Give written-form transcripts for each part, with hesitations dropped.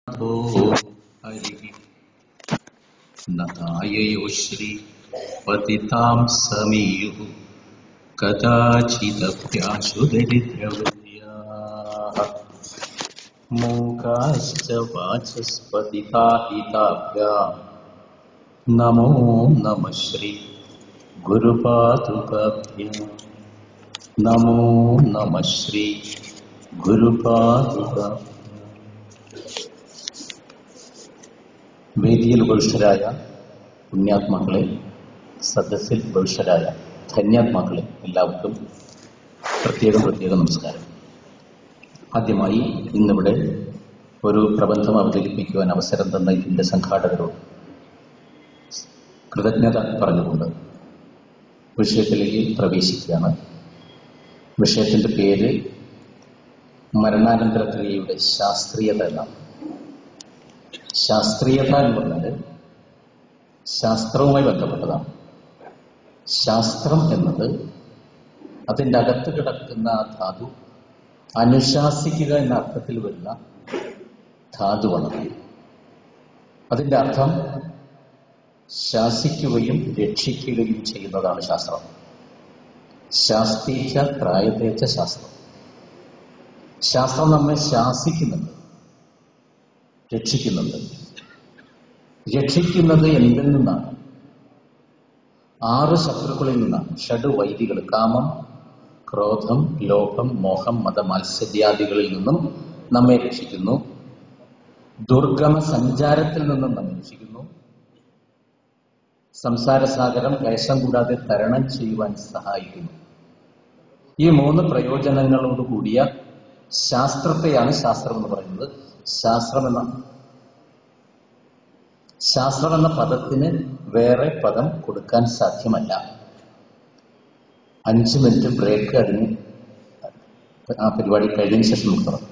हरि नताययो श्री पतितां समीयुः कदाचिदप्याशु दरिद्रवृत्याः मूकाश्च वाचस्पतिताहिताभ्यां नमो नमः श्री गुरुपादुकाभ्यां नमो नमः श्री गुरुपादुकाभ्यां. വേദിയിൽ ഉപവിഷ്ടരായ പുണ്യാത്മാക്കളെ, സദസ്സിൽ ഉപവിഷ്ടരായ ധന്യാത്മാക്കളെ, എല്ലാവർക്കും പ്രത്യേകം നമസ്കാരം. ആദ്യമായി ഇന്നിവിടെ ഒരു പ്രബന്ധം അവതരിപ്പിക്കുവാൻ അവസരം തന്ന ഇതിൻ്റെ സംഘാടകരോട് കൃതജ്ഞത പറഞ്ഞുകൊണ്ട് വിഷയത്തിലേക്ക് പ്രവേശിക്കുകയാണ്. വിഷയത്തിൻ്റെ പേര് മരണാനന്തര ക്രിയയുടെ ശാസ്ത്രീയത എന്നാണ്. ശാസ്ത്രീയത എന്ന് പറഞ്ഞാൽ ശാസ്ത്രവുമായി ബന്ധപ്പെട്ടതാണ്. ശാസ്ത്രം എന്നത് അതിൻ്റെ അകത്ത് കിടക്കുന്ന ആ ധാതു അനുശാസിക്കുക എന്ന അർത്ഥത്തിൽ വരുന്ന ധാതുവാണ്. അതിൻ്റെ അർത്ഥം ശാസിക്കുകയും രക്ഷിക്കുകയും ചെയ്യുന്നതാണ് ശാസ്ത്രം. ശാസ്ത്രീച്ച ത്രായതേച്ച ശാസ്ത്രം. ശാസ്ത്രം നമ്മെ ശാസിക്കുന്നുണ്ട്, രക്ഷിക്കുന്നുണ്ട്. രക്ഷിക്കുന്നത് എന്തിൽ നിന്നാണ്? 6 ശത്രുക്കളിൽ നിന്നാണ്. ഷഡ് വൈദികൾ, കാമം, ക്രോധം, ലോഭം, മോഹം, മതമാത്സര്യാദികളിൽ നിന്നും നമ്മെ രക്ഷിക്കുന്നു. ദുർഗമ സഞ്ചാരത്തിൽ നിന്നും നമ്മെ രക്ഷിക്കുന്നു. സംസാരസാഗരം ക്ലേശം കൂടാതെ തരണം ചെയ്യുവാൻ സഹായിക്കുന്നു. ഈ 3 പ്രയോജനങ്ങളോടുകൂടിയ ശാസ്ത്രത്തെയാണ് ശാസ്ത്രം എന്ന് പറയുന്നത്. ശാസ്ത്രം എന്ന പദത്തിന് വേറെ പദം കൊടുക്കാൻ സാധ്യമല്ല. 5 മിനിറ്റ് ബ്രേക്ക് അതിന് ആ പരിപാടി കഴിഞ്ഞതിന് ശേഷം നമുക്ക് തുടങ്ങാം.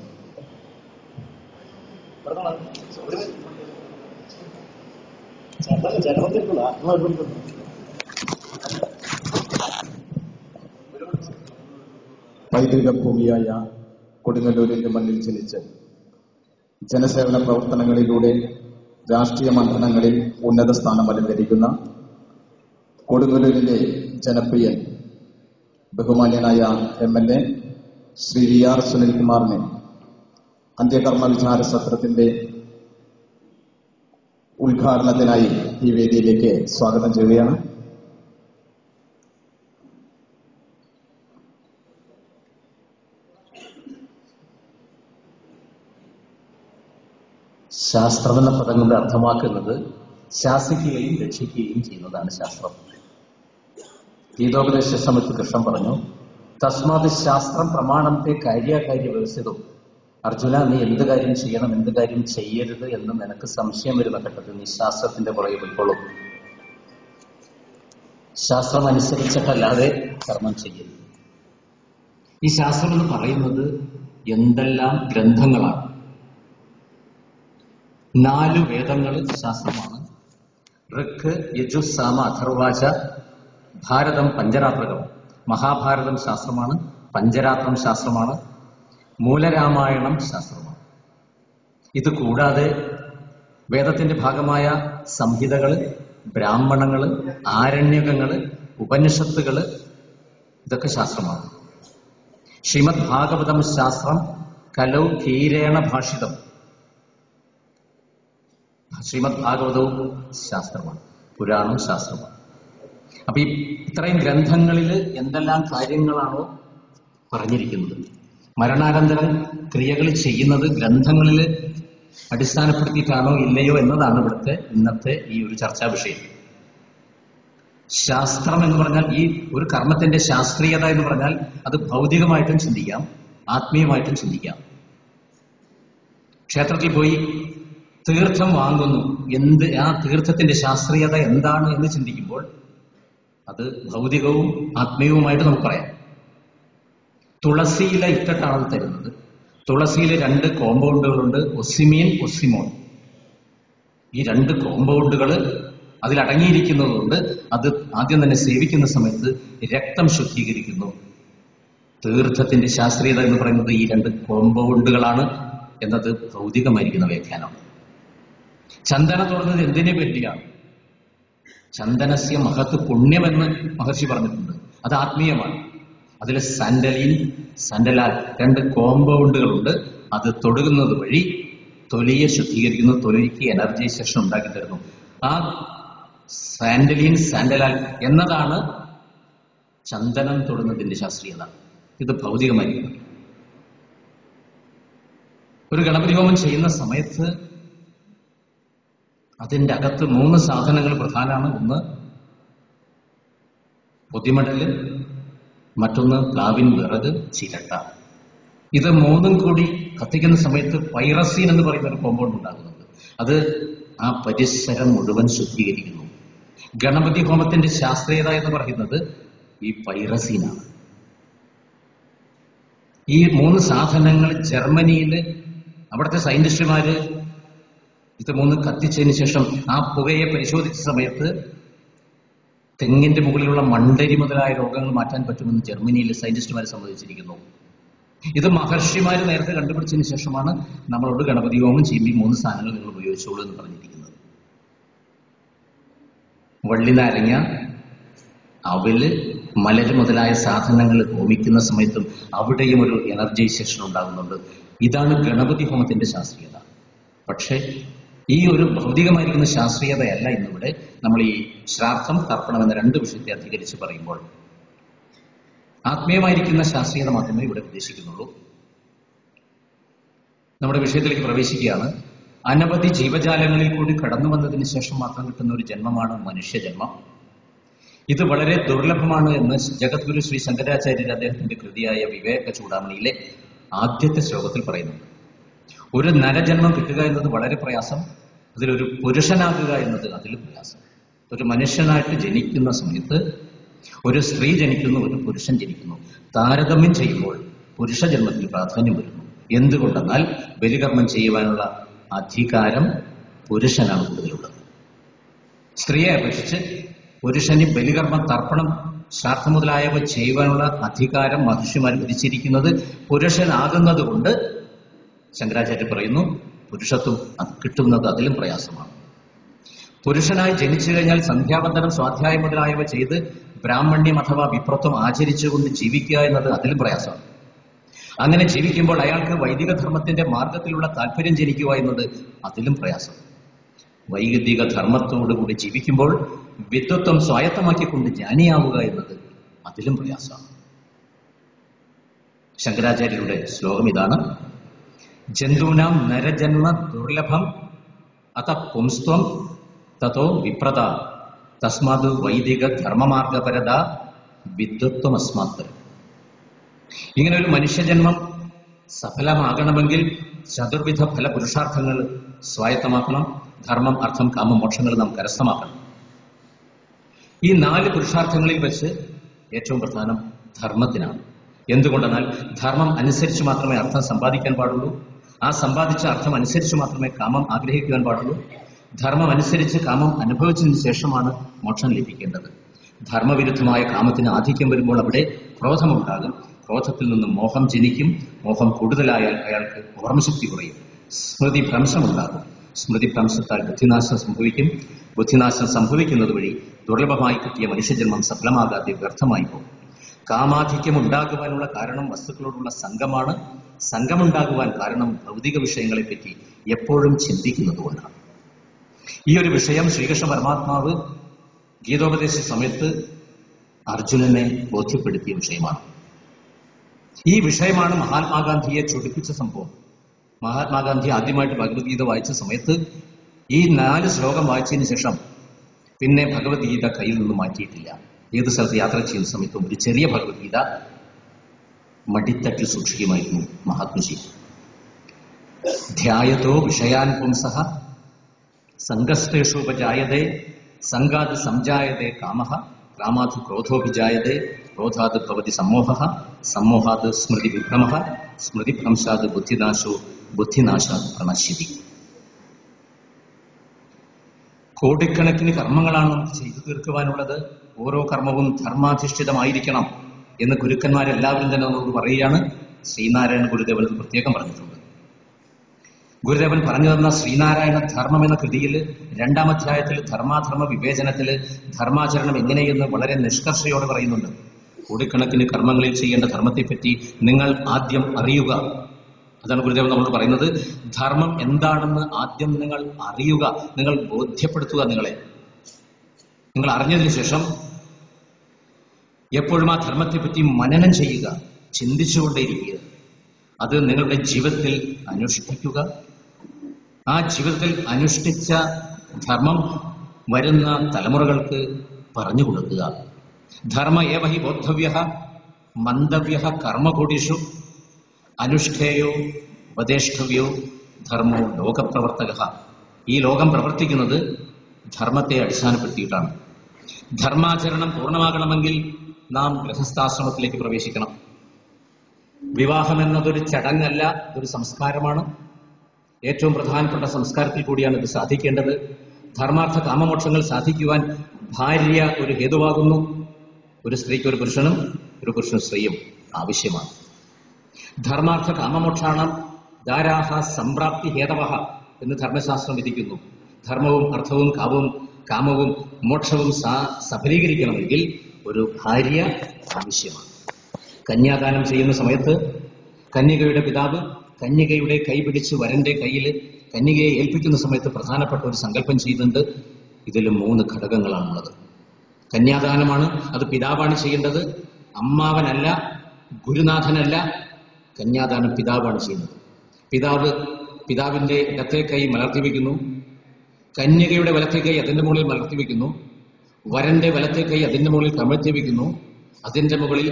പൈതൃക ഭൂമിയായ കൊടുങ്ങല്ലൂരിന്റെ മണ്ണിൽ ജനിച്ച് ജനസേവന പ്രവർത്തനങ്ങളിലൂടെ രാഷ്ട്രീയ മണ്ഡലങ്ങളിൽ ഉന്നത സ്ഥാനം അലങ്കരിക്കുന്ന കൊടുങ്ങല്ലൂരിലെ ജനപ്രിയൻ ബഹുമാന്യനായ MLA ശ്രീ VR സുനിൽകുമാറിനെ അന്ത്യകർമ്മ വിചാര സത്രത്തിന്റെ ഉദ്ഘാടനത്തിനായി ഈ വേദിയിലേക്ക് സ്വാഗതം ചെയ്യുകയാണ്. ശാസ്ത്രം എന്ന പദം കൊണ്ട് അർത്ഥമാക്കുന്നത് ശാസിക്കുകയും രക്ഷിക്കുകയും ചെയ്യുന്നതാണ് ശാസ്ത്രം. ഗീതോപദേശ സമയത്ത് കൃഷ്ണൻ പറഞ്ഞു, തസ്മാത് ശാസ്ത്രം പ്രമാണത്തെ കാര്യാകാര്യ വ്യവസ്ഥിതവും. അർജുന, നീ എന്ത് കാര്യം ചെയ്യണം, എന്ത് കാര്യം ചെയ്യരുത് എന്ന് നിനക്ക് സംശയം വരുന്ന ഘട്ടത്തിൽ നീ ശാസ്ത്രത്തിന്റെ പുറകെ പോയിക്കോളും. ശാസ്ത്രം അനുസരിച്ചിട്ടല്ലാതെ കർമ്മം ചെയ്യരുത്. ഈ ശാസ്ത്രം എന്ന് പറയുന്നത് എന്തെല്ലാം ഗ്രന്ഥങ്ങളാണ്. 4 വേദങ്ങൾ ശാസ്ത്രമാണ്. ഋക്ക്, യജു, സാമ, അഥർവാച. ഭാരതം പഞ്ചരാത്രകം. മഹാഭാരതം ശാസ്ത്രമാണ്, പഞ്ചരാത്രം ശാസ്ത്രമാണ്, മൂലരാമായണം ശാസ്ത്രമാണ്. ഇത് കൂടാതെ വേദത്തിന്റെ ഭാഗമായ സംഹിതകള്, ബ്രാഹ്മണങ്ങള്, ആരണ്യകങ്ങള്, ഉപനിഷത്തുകള്, ഇതൊക്കെ ശാസ്ത്രമാണ്. ശ്രീമദ് ഭാഗവതം ശാസ്ത്രം. കലൗ ധീരേണ ഭാഷിതം. ശ്രീമദ് ഭാഗവതവും ശാസ്ത്രമാണ്, പുരാണം ശാസ്ത്രമാണ്. അപ്പൊ ഈ ഇത്രയും ഗ്രന്ഥങ്ങളിൽ എന്തെല്ലാം കാര്യങ്ങളാണോ പറഞ്ഞിരിക്കുന്നത്, മരണാനന്തരം ക്രിയകൾ ചെയ്യുന്നത് ഗ്രന്ഥങ്ങളിൽ അടിസ്ഥാനപ്പെടുത്തിയിട്ടാണോ ഇല്ലയോ എന്നതാണ് ഇന്നത്തെ ഈ ഒരു ചർച്ചാ വിഷയം. ശാസ്ത്രം എന്ന് പറഞ്ഞാൽ, ഈ ഒരു കർമ്മത്തിന്റെ ശാസ്ത്രീയത എന്ന് പറഞ്ഞാൽ അത് ഭൗതികമായിട്ടും ചിന്തിക്കാം, ആത്മീയമായിട്ടും ചിന്തിക്കാം. ക്ഷേത്രത്തിൽ പോയി തീർത്ഥം വാങ്ങുന്നു, ആ തീർത്ഥത്തിന്റെ ശാസ്ത്രീയത എന്താണ് എന്ന് ചിന്തിക്കുമ്പോൾ അത് ഭൗതികവും ആത്മീയവുമായിട്ട് നമുക്ക് പറയാം. തുളസിയില ഇട്ടിട്ടാണ് അത് തരുന്നത്. തുളസിയിൽ 2 കോമ്പൗണ്ടുകളുണ്ട്, ഒസിമീൻ, ഒസിമോൺ. ഈ 2 കോമ്പൗണ്ടുകൾ അതിലടങ്ങിയിരിക്കുന്നതുകൊണ്ട് അത് ആദ്യം തന്നെ സേവിക്കുന്ന സമയത്ത് രക്തം ശുദ്ധീകരിക്കുന്നു. തീർത്ഥത്തിന്റെ ശാസ്ത്രീയത എന്ന് പറയുന്നത് ഈ 2 കോമ്പൗണ്ടുകളാണ്. എന്നത് ഭൗതികമായിരിക്കുന്ന വ്യാഖ്യാനമാണ്. ചന്ദനം തൊടുന്നത് എന്തിനു വേണ്ടിയാണ്? ചന്ദനസ്യ മഹത്ത് പുണ്യമെന്ന് മഹർഷി പറഞ്ഞിട്ടുണ്ട്. അത് ആത്മീയമാണ്. അതിൽ സാൻഡലിൻ, സാൻഡലാൽ 2 കോമ്പൗണ്ടുകളുണ്ട്. അത് തൊടുന്നത് വഴി തൊലിയെ ശുദ്ധീകരിക്കുന്നു, തൊലിക്ക് എനർജൈസേഷൻ ഉണ്ടാക്കി തരുന്നു. ആ സാൻഡലിൻ, സാൻഡലാൽ എന്നതാണ് ചന്ദനം തൊടുന്നതിന്റെ ശാസ്ത്രീയത. ഇത് ഭൗതികമായിരിക്കും. ഒരു ഗണപതി ഹോമം ചെയ്യുന്ന സമയത്ത് അതിന്റെ അകത്ത് 3 സാധനങ്ങൾ പ്രധാനമാണ്. ഒന്ന് പൊതിമടല്, മറ്റൊന്ന് പ്ലാവിൻ വിറക്, ചിരട്ട. ഇത് 3ഉം കൂടി കത്തിക്കുന്ന സമയത്ത് പൈറസീൻ എന്ന് പറയുന്ന ഒരു കോമ്പൗണ്ട് ഉണ്ടാകുന്നുണ്ട്. അത് ആ പരിസരം മുഴുവൻ ശുദ്ധീകരിക്കുന്നു. ഗണപതി ഹോമത്തിന്റെ ശാസ്ത്രീയത എന്ന് പറയുന്നത് ഈ പൈറസീനാണ്. ഈ 3 സാധനങ്ങൾ ജർമ്മനിയിൽ അവിടുത്തെ സയന്റിസ്റ്റുമാര് ഇത് 3 കത്തിച്ചതിന് ശേഷം ആ പുകയെ പരിശോധിച്ച സമയത്ത് തെങ്ങിന്റെ മുകളിലുള്ള മണ്ടരി മുതലായ രോഗങ്ങൾ മാറ്റാൻ പറ്റുമെന്ന് ജർമ്മനിയിലെ സയന്റിസ്റ്റുമാർ സമ്മതിച്ചിരിക്കുന്നു. ഇത് മഹർഷിമാര് നേരത്തെ കണ്ടുപിടിച്ചതിന് ശേഷമാണ് നമ്മളോട് ഗണപതി ഹോമം ചെയ്യുമ്പോൾ ഈ 3 സാധനങ്ങൾ നിങ്ങൾ ഉപയോഗിച്ചോളൂ എന്ന് പറഞ്ഞിരിക്കുന്നത്. വള്ളിനാരങ്ങ, അവല്, മലര് മുതലായ സാധനങ്ങൾ ഹോമിക്കുന്ന സമയത്തും അവിടെയും ഒരു എനർജൈസേഷൻ ഉണ്ടാകുന്നുണ്ട്. ഇതാണ് ഗണപതി ഹോമത്തിന്റെ ശാസ്ത്രീയത. പക്ഷേ ഈ ഒരു ഭൗതികമായിരിക്കുന്ന ശാസ്ത്രീയതയല്ല ഇന്നിവിടെ നമ്മൾ ഈ ശ്രാദ്ധം, തർപ്പണം എന്ന 2 വിഷയത്തെ അധികരിച്ച് പറയുമ്പോൾ. ആത്മീയമായിരിക്കുന്ന ശാസ്ത്രീയത മാത്രമേ ഇവിടെ ഉദ്ദേശിക്കുന്നുള്ളൂ. നമ്മുടെ വിഷയത്തിലേക്ക് പ്രവേശിക്കുകയാണ്. അനവധി ജീവജാലങ്ങളിൽ കൂടി കടന്നു വന്നതിന് ശേഷം മാത്രം കിട്ടുന്ന ഒരു ജന്മമാണ് മനുഷ്യജന്മം. ഇത് വളരെ ദുർലഭമാണ് എന്ന് ജഗദ്ഗുരു ശ്രീ ശങ്കരാചാര്യർ അദ്ദേഹത്തിന്റെ കൃതിയായ വിവേക ചൂടാമണിയിലെ ആദ്യത്തെ ശ്ലോകത്തിൽ പറയുന്നുണ്ട്. ഒരു നരജന്മം കിട്ടുക എന്നത് വളരെ പ്രയാസം, അതിലൊരു പുരുഷനാകുക എന്നത് അതിൽ പ്രയാസം. ഒരു മനുഷ്യനായിട്ട് ജനിക്കുന്ന സമയത്ത് ഒരു സ്ത്രീ ജനിക്കുന്നു, ഒരു പുരുഷൻ ജനിക്കുന്നു. താരതമ്യം ചെയ്യുമ്പോൾ പുരുഷ ജന്മത്തിൽ പ്രാധാന്യം വരുന്നു. എന്തുകൊണ്ടെന്നാൽ ബലികർമ്മം ചെയ്യുവാനുള്ള അധികാരം പുരുഷനാണ് കൂടുതലുള്ളത്. സ്ത്രീയെ അപേക്ഷിച്ച് പുരുഷന് ബലികർമ്മം, തർപ്പണം, ശ്രാദ്ധം മുതലായവ ചെയ്യുവാനുള്ള അധികാരം മഹർഷിമാർ വിധിച്ചിരിക്കുന്നത് പുരുഷനാകുന്നത് കൊണ്ട് ശങ്കരാചാര്യ പറയുന്നു പുരുഷത്വം അത് കിട്ടുന്നത് അതിലും പ്രയാസമാണ്. പുരുഷനായി ജനിച്ചു കഴിഞ്ഞാൽ സന്ധ്യാവന്തനം, സ്വാധ്യായം മുതലായവ ചെയ്ത് ബ്രാഹ്മണ്യം അഥവാ വിപ്രത്വം ആചരിച്ചുകൊണ്ട് ജീവിക്കുക എന്നത് അതിലും പ്രയാസമാണ്. അങ്ങനെ ജീവിക്കുമ്പോൾ അയാൾക്ക് വൈദിക ധർമ്മത്തിന്റെ മാർഗത്തിലുള്ള താല്പര്യം ജനിക്കുക എന്നത് അതിലും പ്രയാസം. വൈദിക ധർമ്മത്തോടുകൂടി ജീവിക്കുമ്പോൾ വിദ്വത്വം സ്വായത്തമാക്കിക്കൊണ്ട് ജ്ഞാനിയാവുക എന്നത് അതിലും പ്രയാസമാണ്. ശങ്കരാചാര്യരുടെ ശ്ലോകം ഇതാണ്: ജന്തൂനാം നരജന്മ ദുർലഭം അത പുംസ്ത്വം തതോ വിപ്രത തസ്മാത് വൈദിക ധർമ്മമാർഗപരത വിദ്വത്വം അസ്മാത്. ഇങ്ങനെ ഒരു മനുഷ്യജന്മം സഫലമാകണമെങ്കിൽ ചതുർവിധ ഫല പുരുഷാർത്ഥങ്ങൾ സ്വായത്തമാക്കണം. ധർമ്മം, അർത്ഥം, കാമം, മോക്ഷങ്ങൾ നാം കരസ്ഥമാക്കണം. ഈ 4 പുരുഷാർത്ഥങ്ങളിൽ വെച്ച് ഏറ്റവും പ്രധാനം ധർമ്മത്തിനാണ്. എന്തുകൊണ്ടെന്നാൽ ധർമ്മം അനുസരിച്ച് മാത്രമേ അർത്ഥം സമ്പാദിക്കാൻ പാടുള്ളൂ. ആ സമ്പാദിച്ച അർത്ഥം അനുസരിച്ച് മാത്രമേ കാമം ആഗ്രഹിക്കുവാൻ പാടുള്ളൂ. ധർമ്മം അനുസരിച്ച് കാമം അനുഭവിച്ചതിന് ശേഷമാണ് മോക്ഷം ലഭിക്കേണ്ടത്. ധർമ്മവിരുദ്ധമായ കാമത്തിന് ആധിക്യം വരുമ്പോൾ അവിടെ ക്രോധമുണ്ടാകും. ക്രോധത്തിൽ നിന്നും മോഹം ജനിക്കും. മോഹം കൂടുതലായാൽ അയാൾക്ക് ഓർമ്മശക്തി കുറയും. സ്മൃതിഭ്രംശമുണ്ടാകും. സ്മൃതിഭ്രംശത്താൽ ബുദ്ധിനാശം സംഭവിക്കും. ബുദ്ധിനാശം സംഭവിക്കുന്നത് വഴി ദുർലഭമായി കിട്ടിയ മനുഷ്യജന്മം സഫലമാകാതെ വ്യർത്ഥമായി പോകും. കാമാധിക്യം ഉണ്ടാകുവാനുള്ള കാരണം വസ്തുക്കളോടുള്ള സംഘമാണ്. സംഘമുണ്ടാകുവാൻ കാരണം ഭൗതിക വിഷയങ്ങളെപ്പറ്റി എപ്പോഴും ചിന്തിക്കുന്നതുകൊണ്ടാണ്. ഈ ഒരു വിഷയം ശ്രീകൃഷ്ണ പരമാത്മാവ് ഗീതോപദേശ സമയത്ത് അർജുനനെ ബോധ്യപ്പെടുത്തിയ വിഷയമാണ്. ഈ വിഷയമാണ് മഹാത്മാഗാന്ധിയെ ചൊടിപ്പിച്ച സംഭവം. മഹാത്മാഗാന്ധി ആദ്യമായിട്ട് ഭഗവത്ഗീത വായിച്ച സമയത്ത് ഈ 4 ശ്ലോകം വായിച്ചതിന് ശേഷം പിന്നെ ഭഗവത്ഗീത കയ്യിൽ നിന്ന് മാറ്റിയിട്ടില്ല. ഏത് സ്ഥലത്ത് യാത്ര ചെയ്യുന്ന സമയത്തും ഒരു ചെറിയ ഭഗവത്ഗീത മടിത്തട്ടിൽ സൂക്ഷിക്കുമായിരുന്നു മഹാത്മജി. ധ്യായതോ വിഷയാൻ പുംസഃ സംഗസ്തേഷുപജായതേ സംഗാത് സംജായതേ കാമഃ കാമാത് ക്രോധോഭിജായതേ ക്രോധാത് ഭവതി സമ്മോഹഃ സമ്മോഹാത് സ്മൃതി വിഭ്രമഃ സ്മൃതിഭ്രംശാത് ബുദ്ധിനാശോ ബുദ്ധിനാശാത് പ്രണശ്യതി. കോടിക്കണക്കിന് കർമ്മങ്ങളാണ് നമുക്ക് ചെയ്തു തീർക്കുവാനുള്ളത്. ഓരോ കർമ്മവും ധർമാധിഷ്ഠിതമായിരിക്കണം എന്ന് ഗുരുക്കന്മാരെല്ലാവരും തന്നെ നമ്മളോട് പറയുകയാണ്. ശ്രീനാരായണ ഗുരുദേവൻ പ്രത്യേകം പറഞ്ഞിട്ടുണ്ട്. ഗുരുദേവൻ പറഞ്ഞു തന്ന ശ്രീനാരായണ ധർമ്മം എന്ന കൃതിയിൽ 2-ാം അധ്യായത്തിൽ ധർമാധർമ്മ വിവേചനത്തില് ധർമാചരണം എങ്ങനെയെന്ന് വളരെ നിഷ്കർഷയോടെ പറയുന്നുണ്ട്. കോടിക്കണക്കിന് കർമ്മങ്ങളിൽ ചെയ്യേണ്ട ധർമ്മത്തെപ്പറ്റി നിങ്ങൾ ആദ്യം അറിയുക. അതാണ് ഗുരുദേവൻ നമ്മളോട് പറയുന്നത്. ധർമ്മം എന്താണെന്ന് ആദ്യം നിങ്ങൾ അറിയുക, നിങ്ങൾ ബോധ്യപ്പെടുത്തുക. നിങ്ങൾ അറിഞ്ഞതിന് ശേഷം എപ്പോഴും ആ ധർമ്മത്തെപ്പറ്റി മനനം ചെയ്യുക, ചിന്തിച്ചുകൊണ്ടേയിരിക്കുക. അത് നിങ്ങളുടെ ജീവിതത്തിൽ അനുഷ്ഠിക്കുക. ആ ജീവിതത്തിൽ അനുഷ്ഠിച്ച ധർമ്മം വരുന്ന തലമുറകൾക്ക് പറഞ്ഞു കൊടുക്കുക. ധർമ്മ ഏവ ഹി ബോദ്ധവ്യഃ മന്തവ്യഃ കർമ്മകൂടീഷു അനുഷ്ഠേയോ ഉപദേഷ്ടവ്യോ ധർമ്മോ ലോകപ്രവർത്തകഃ. ഈ ലോകം പ്രവർത്തിക്കുന്നത് ധർമ്മത്തെ അടിസ്ഥാനപ്പെടുത്തിയിട്ടാണ്. ധർമാചരണം പൂർണ്ണമാകണമെങ്കിൽ നാം ഗൃഹസ്ഥാശ്രമത്തിലേക്ക് പ്രവേശിക്കണം. വിവാഹം എന്നതൊരു ചടങ്ങല്ല, ഇതൊരു സംസ്കാരമാണ്. ഏറ്റവും പ്രധാനപ്പെട്ട സംസ്കാരത്തിൽ കൂടിയാണ് ഇത് സാധിക്കേണ്ടത്. ധർമാർത്ഥ കാമമോക്ഷങ്ങൾ സാധിക്കുവാൻ ഭാര്യ ഒരു ഹേതുവാകുന്നു. ഒരു സ്ത്രീക്ക് ഒരു പുരുഷനും, ഒരു പുരുഷന് സ്ത്രീയും ആവശ്യമാണ്. ധർമാർത്ഥ കാമമോക്ഷാണം ധാരാഹ സംപ്രാപ്തി ഹേതവഃ എന്ന് ധർമ്മശാസ്ത്രം വിധിക്കുന്നു. ധർമ്മവും അർത്ഥവും കാമവും മോക്ഷവും സഫലീകരിക്കണമെങ്കിൽ ഒരു ഭാര്യ ആവശ്യമാണ്. കന്യാദാനം ചെയ്യുന്ന സമയത്ത് കന്യകയുടെ പിതാവ് കന്യകയുടെ കൈ പിടിച്ച് വരന്റെ കയ്യിൽ കന്യകയെ ഏൽപ്പിക്കുന്ന സമയത്ത് പ്രധാനപ്പെട്ട ഒരു സങ്കല്പം ചെയ്യുന്നുണ്ട്. ഇതിൽ 3 ഘടകങ്ങളാണുള്ളത്. കന്യാദാനമാണ്, അത് പിതാവാണ് ചെയ്യേണ്ടത്, അമ്മാവനല്ല, ഗുരുനാഥനല്ല. കന്യാദാനം പിതാവാണ് ചെയ്യുന്നത്. പിതാവിന്റെ ഇടത്തെ കൈ മലർത്തി വയ്ക്കുന്നു, കന്യകയുടെ വലത്തെ കൈ അതിന്റെ മുകളിൽ മലർത്തി വയ്ക്കുന്നു, വരന്റെ വലത്തെ കൈ അതിന്റെ മുകളിൽ കമഴ്ത്തി വയ്ക്കുന്നു. അതിന്റെ മുകളിൽ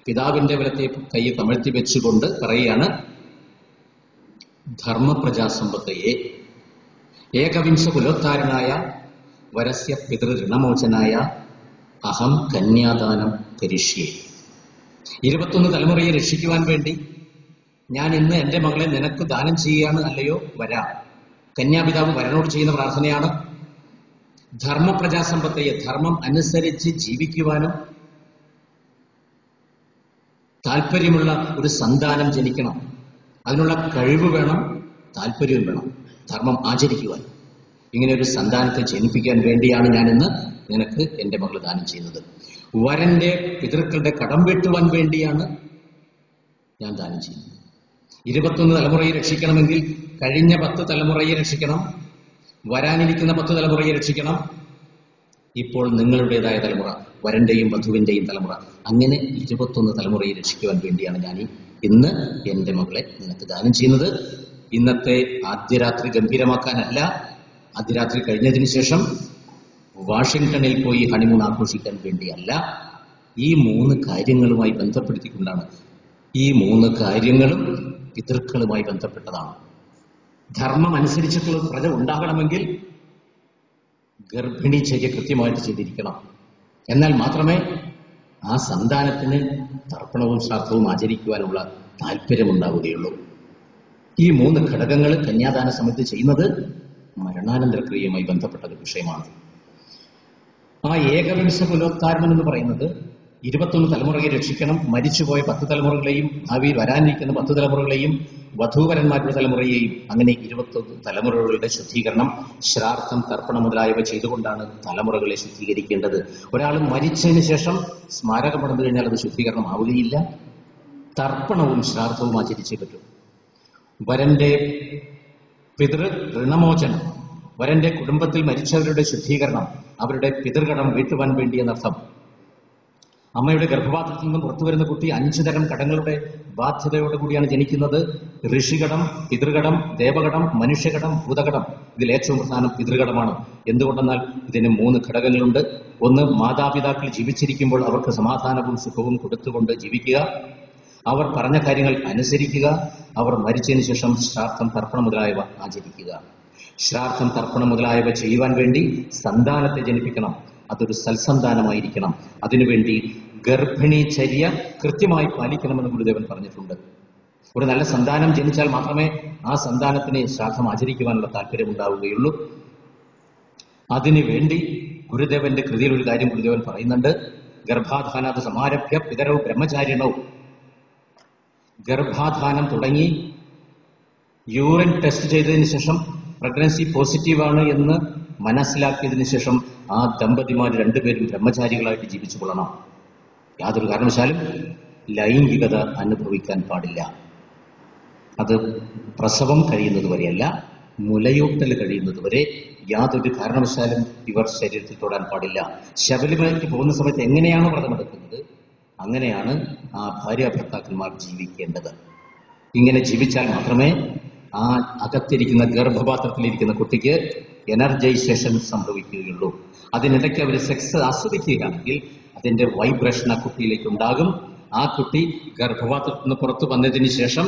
പിതാവിന്റെ വലത്തെ കൈ കമഴ്ത്തി വെച്ചുകൊണ്ട് പറയുകയാണ്, ധർമ്മപ്രജാസമ്പത്തയെ ഏകവിംശ കുലോത്താരനായ വരസ്യ പിതൃഋണമോചനായ അഹം കന്യാദാനം കരിഷ്യേ. 21 തലമുറയെ രക്ഷിക്കുവാൻ വേണ്ടി ഞാൻ ഇന്ന് എന്റെ മകളെ നിനക്ക് ദാനം ചെയ്യുകയാണ്, അല്ലയോ വരാ. കന്യാപിതാവ് വരനോട് ചെയ്യുന്ന പ്രാർത്ഥനയാണ്. ധർമ്മപ്രജാസമ്പത്തയെ ധർമ്മം അനുസരിച്ച് ജീവിക്കുവാനും താല്പര്യമുള്ള ഒരു സന്താനം ജനിക്കണം. അതിനുള്ള കഴിവ് വേണം, താല്പര്യവും വേണം, ധർമ്മം ആചരിക്കുവാൻ. ഇങ്ങനെ ഒരു സന്താനത്തെ ജനിപ്പിക്കാൻ വേണ്ടിയാണ് ഞാൻ ഇന്ന് നിനക്ക് എന്റെ മകൾ ദാനം ചെയ്യുന്നത്. വരന്റെ പിതൃക്കളുടെ കടം വീട്ടുവാൻ വേണ്ടിയാണ് ഞാൻ ദാനം ചെയ്യുന്നത്. 21 തലമുറയെ രക്ഷിക്കണമെങ്കിൽ കഴിഞ്ഞ 10 തലമുറയെ രക്ഷിക്കണം, വരാനിരിക്കുന്ന 10 തലമുറയെ രക്ഷിക്കണം, ഇപ്പോൾ നിങ്ങളുടേതായ തലമുറ, വരന്റെയും വധുവിന്റെയും തലമുറ, അങ്ങനെ 21 തലമുറയെ രക്ഷിക്കുവാൻ വേണ്ടിയാണ് ഞാൻ ഇന്ന് എന്റെ മകളെ നിനക്ക് ദാനം ചെയ്യുന്നത്. ഇന്നത്തെ ആദ്യരാത്രി ഗംഭീരമാക്കാനല്ല, ആദ്യരാത്രി കഴിഞ്ഞതിന് ശേഷം വാഷിംഗ്ടണിൽ പോയി ഹണിമൂൺ ആഘോഷിക്കാൻ വേണ്ടിയല്ല. ഈ 3 കാര്യങ്ങളുമായി ബന്ധപ്പെടുത്തിക്കൊണ്ടാണ്. ഈ 3 കാര്യങ്ങളും പിതൃക്കളുമായി ബന്ധപ്പെട്ടതാണ്. ധർമ്മം അനുസരിച്ചിട്ടുള്ള പ്രജ ഉണ്ടാകണമെങ്കിൽ ഗർഭിണിചര്യ കൃത്യമായിട്ട് ചെയ്തിരിക്കണം. എന്നാൽ മാത്രമേ ആ സന്താനത്തിന് തർപ്പണവും ശ്രാദ്ധവും ആചരിക്കുവാനുള്ള താല്പര്യമുണ്ടാവുകയുള്ളൂ. ഈ 3 ഘടകങ്ങൾ കന്യാദാന സമയത്ത് ചെയ്യുന്നത് മരണാനന്തര ക്രിയയുമായി ബന്ധപ്പെട്ട ഒരു വിഷയമാണ്. ആ ഏകവിംശ കുലോത്താരണം എന്ന് പറയുന്നത് 21 തലമുറയെ രക്ഷിക്കണം. മരിച്ചുപോയ 10 തലമുറകളെയും ഭാവിയിൽ വരാനിരിക്കുന്ന 10 തലമുറകളെയും വധൂവരന്മാരുടെ തലമുറയെയും, അങ്ങനെ 21 തലമുറകളുടെ ശുദ്ധീകരണം ശ്രാർത്ഥം, തർപ്പണം മുതലായവ ചെയ്തുകൊണ്ടാണ് തലമുറകളെ ശുദ്ധീകരിക്കേണ്ടത്. ഒരാൾ മരിച്ചതിന് ശേഷം സ്മാരകം പണിതു കഴിഞ്ഞാൽ അത് ശുദ്ധീകരണം ആവുകയില്ല. തർപ്പണവും ശ്രാദ്ധവും ആചരിച്ചേ പറ്റൂ. വരന്റെ പിതൃഋണമോചനം, വരന്റെ കുടുംബത്തിൽ മരിച്ചവരുടെ ശുദ്ധീകരണം, അവരുടെ പിതൃകടം വീട്ടുവാൻ വേണ്ടിയെന്നർത്ഥം. അമ്മയുടെ ഗർഭപാത്രത്തിൽ നിന്നും പുറത്തുവരുന്ന കുട്ടി 5 തരം കടങ്ങളുടെ ബാധ്യതയോടുകൂടിയാണ് ജനിക്കുന്നത്. ഋഷികടം, പിതൃകടം, ദേവകടം, മനുഷ്യകടം, ഭൂതകടം. ഇതിൽ ഏറ്റവും പ്രധാനം പിതൃകടമാണ്. എന്തുകൊണ്ടെന്നാൽ ഇതിന് 3 ഘടകങ്ങളുണ്ട്. ഒന്ന്, മാതാപിതാക്കൾ ജീവിച്ചിരിക്കുമ്പോൾ അവർക്ക് സമാധാനവും സുഖവും കൊടുത്തുകൊണ്ട് ജീവിക്കുക, അവർ പറഞ്ഞ കാര്യങ്ങൾ അനുസരിക്കുക, അവർ മരിച്ചതിന് ശേഷം ശ്രാദ്ധം, തർപ്പണം മുതലായവ ആചരിക്കുക. ശ്രാദ്ധം, തർപ്പണം മുതലായവ ചെയ്യുവാൻ വേണ്ടി സന്താനത്തെ ജനിപ്പിക്കണം. അതൊരു സൽസന്താനമായിരിക്കണം. അതിനുവേണ്ടി ഗർഭിണിചര്യ കൃത്യമായി പാലിക്കണമെന്ന് ഗുരുദേവൻ പറഞ്ഞിട്ടുണ്ട്. ഒരു നല്ല സന്താനം ജനിച്ചാൽ മാത്രമേ ആ സന്താനത്തിന് ശ്രാദ്ധം ആചരിക്കുവാനുള്ള താല്പര്യം ഉണ്ടാവുകയുള്ളൂ. അതിനുവേണ്ടി ഗുരുദേവന്റെ കൃതിയിൽ ഒരു കാര്യം ഗുരുദേവൻ പറയുന്നുണ്ട്. ഗർഭാധാനാത് സമാരഭ്യ പിതരവും ബ്രഹ്മചാരിണവും. ഗർഭാധാനം തുടങ്ങി യൂറിൻ ടെസ്റ്റ് ചെയ്തതിന് ശേഷം പ്രഗ്നൻസി പോസിറ്റീവാണ് എന്ന് മനസ്സിലാക്കിയതിനു ശേഷം ആ ദമ്പതിമാർ രണ്ടുപേരും ബ്രഹ്മചാരികളായിട്ട് ജീവിച്ചു കൊള്ളണം. യാതൊരു കാരണവശാലും ലൈംഗികത അനുഭവിക്കാൻ പാടില്ല. അത് പ്രസവം കഴിയുന്നത് വരെയല്ല, മുലയൂട്ടൽ കഴിയുന്നത് വരെ യാതൊരു കാരണവശാലും ഇവർ ശരീരത്തിൽ തൊടാൻ പാടില്ല. ശബരിമലയ്ക്ക് പോകുന്ന സമയത്ത് എങ്ങനെയാണോ വ്രതമെടുക്കുന്നത് അങ്ങനെയാണ് ആ ഭാര്യ ഭർത്താക്കന്മാർ ജീവിക്കേണ്ടത്. ഇങ്ങനെ ജീവിച്ചാൽ മാത്രമേ ആ അകത്തിരിക്കുന്ന ഗർഭപാത്രത്തിലിരിക്കുന്ന കുട്ടിക്ക് എനർജൈസേഷൻ സംഭവിക്കുകയുള്ളൂ. അതിനിടയ്ക്ക് അവർ സെക്സ് ആസ്വദിക്കുകയാണെങ്കിൽ അതിന്റെ വൈബ്രേഷൻ ആ കുട്ടിയിലേക്ക് ഉണ്ടാകും. ആ കുട്ടി ഗർഭപാത്രത്തിൽ നിന്ന് പുറത്തു വന്നതിന് ശേഷം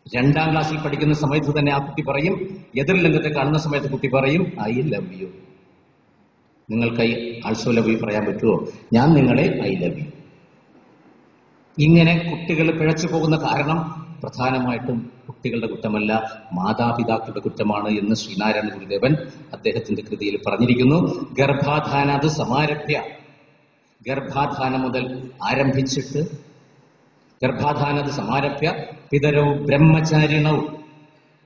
2ാം ക്ലാസ്സിൽ പഠിക്കുന്ന സമയത്ത് തന്നെ ആ കുട്ടി പറയും, എതിർ ലിംഗത്തെ കാണുന്ന സമയത്ത് കുട്ടി പറയും ഐ ലവ് യു. നിങ്ങൾക്ക് ആൾസോ ലവ് യു പറയാൻ പറ്റുമോ? ഞാൻ നിങ്ങളെ ഐ ലവ് യു. ഇങ്ങനെ കുട്ടികൾ പിഴച്ചു പോകുന്ന കാരണം പ്രധാനമായിട്ടും കുട്ടികളുടെ കുറ്റമല്ല, മാതാപിതാക്കളുടെ കുറ്റമാണ് എന്ന് ശ്രീനാരായണ ഗുരുദേവൻ അദ്ദേഹത്തിന്റെ കൃതിയിൽ പറഞ്ഞിരിക്കുന്നു. ഗർഭാധാനാത് സമാരഭ്യ, ഗർഭാധാനം മുതൽ ആരംഭിച്ചിട്ട് ഗർഭാധാനത് സമാരഭ്യ പിതരവും ബ്രഹ്മചാരിണവും.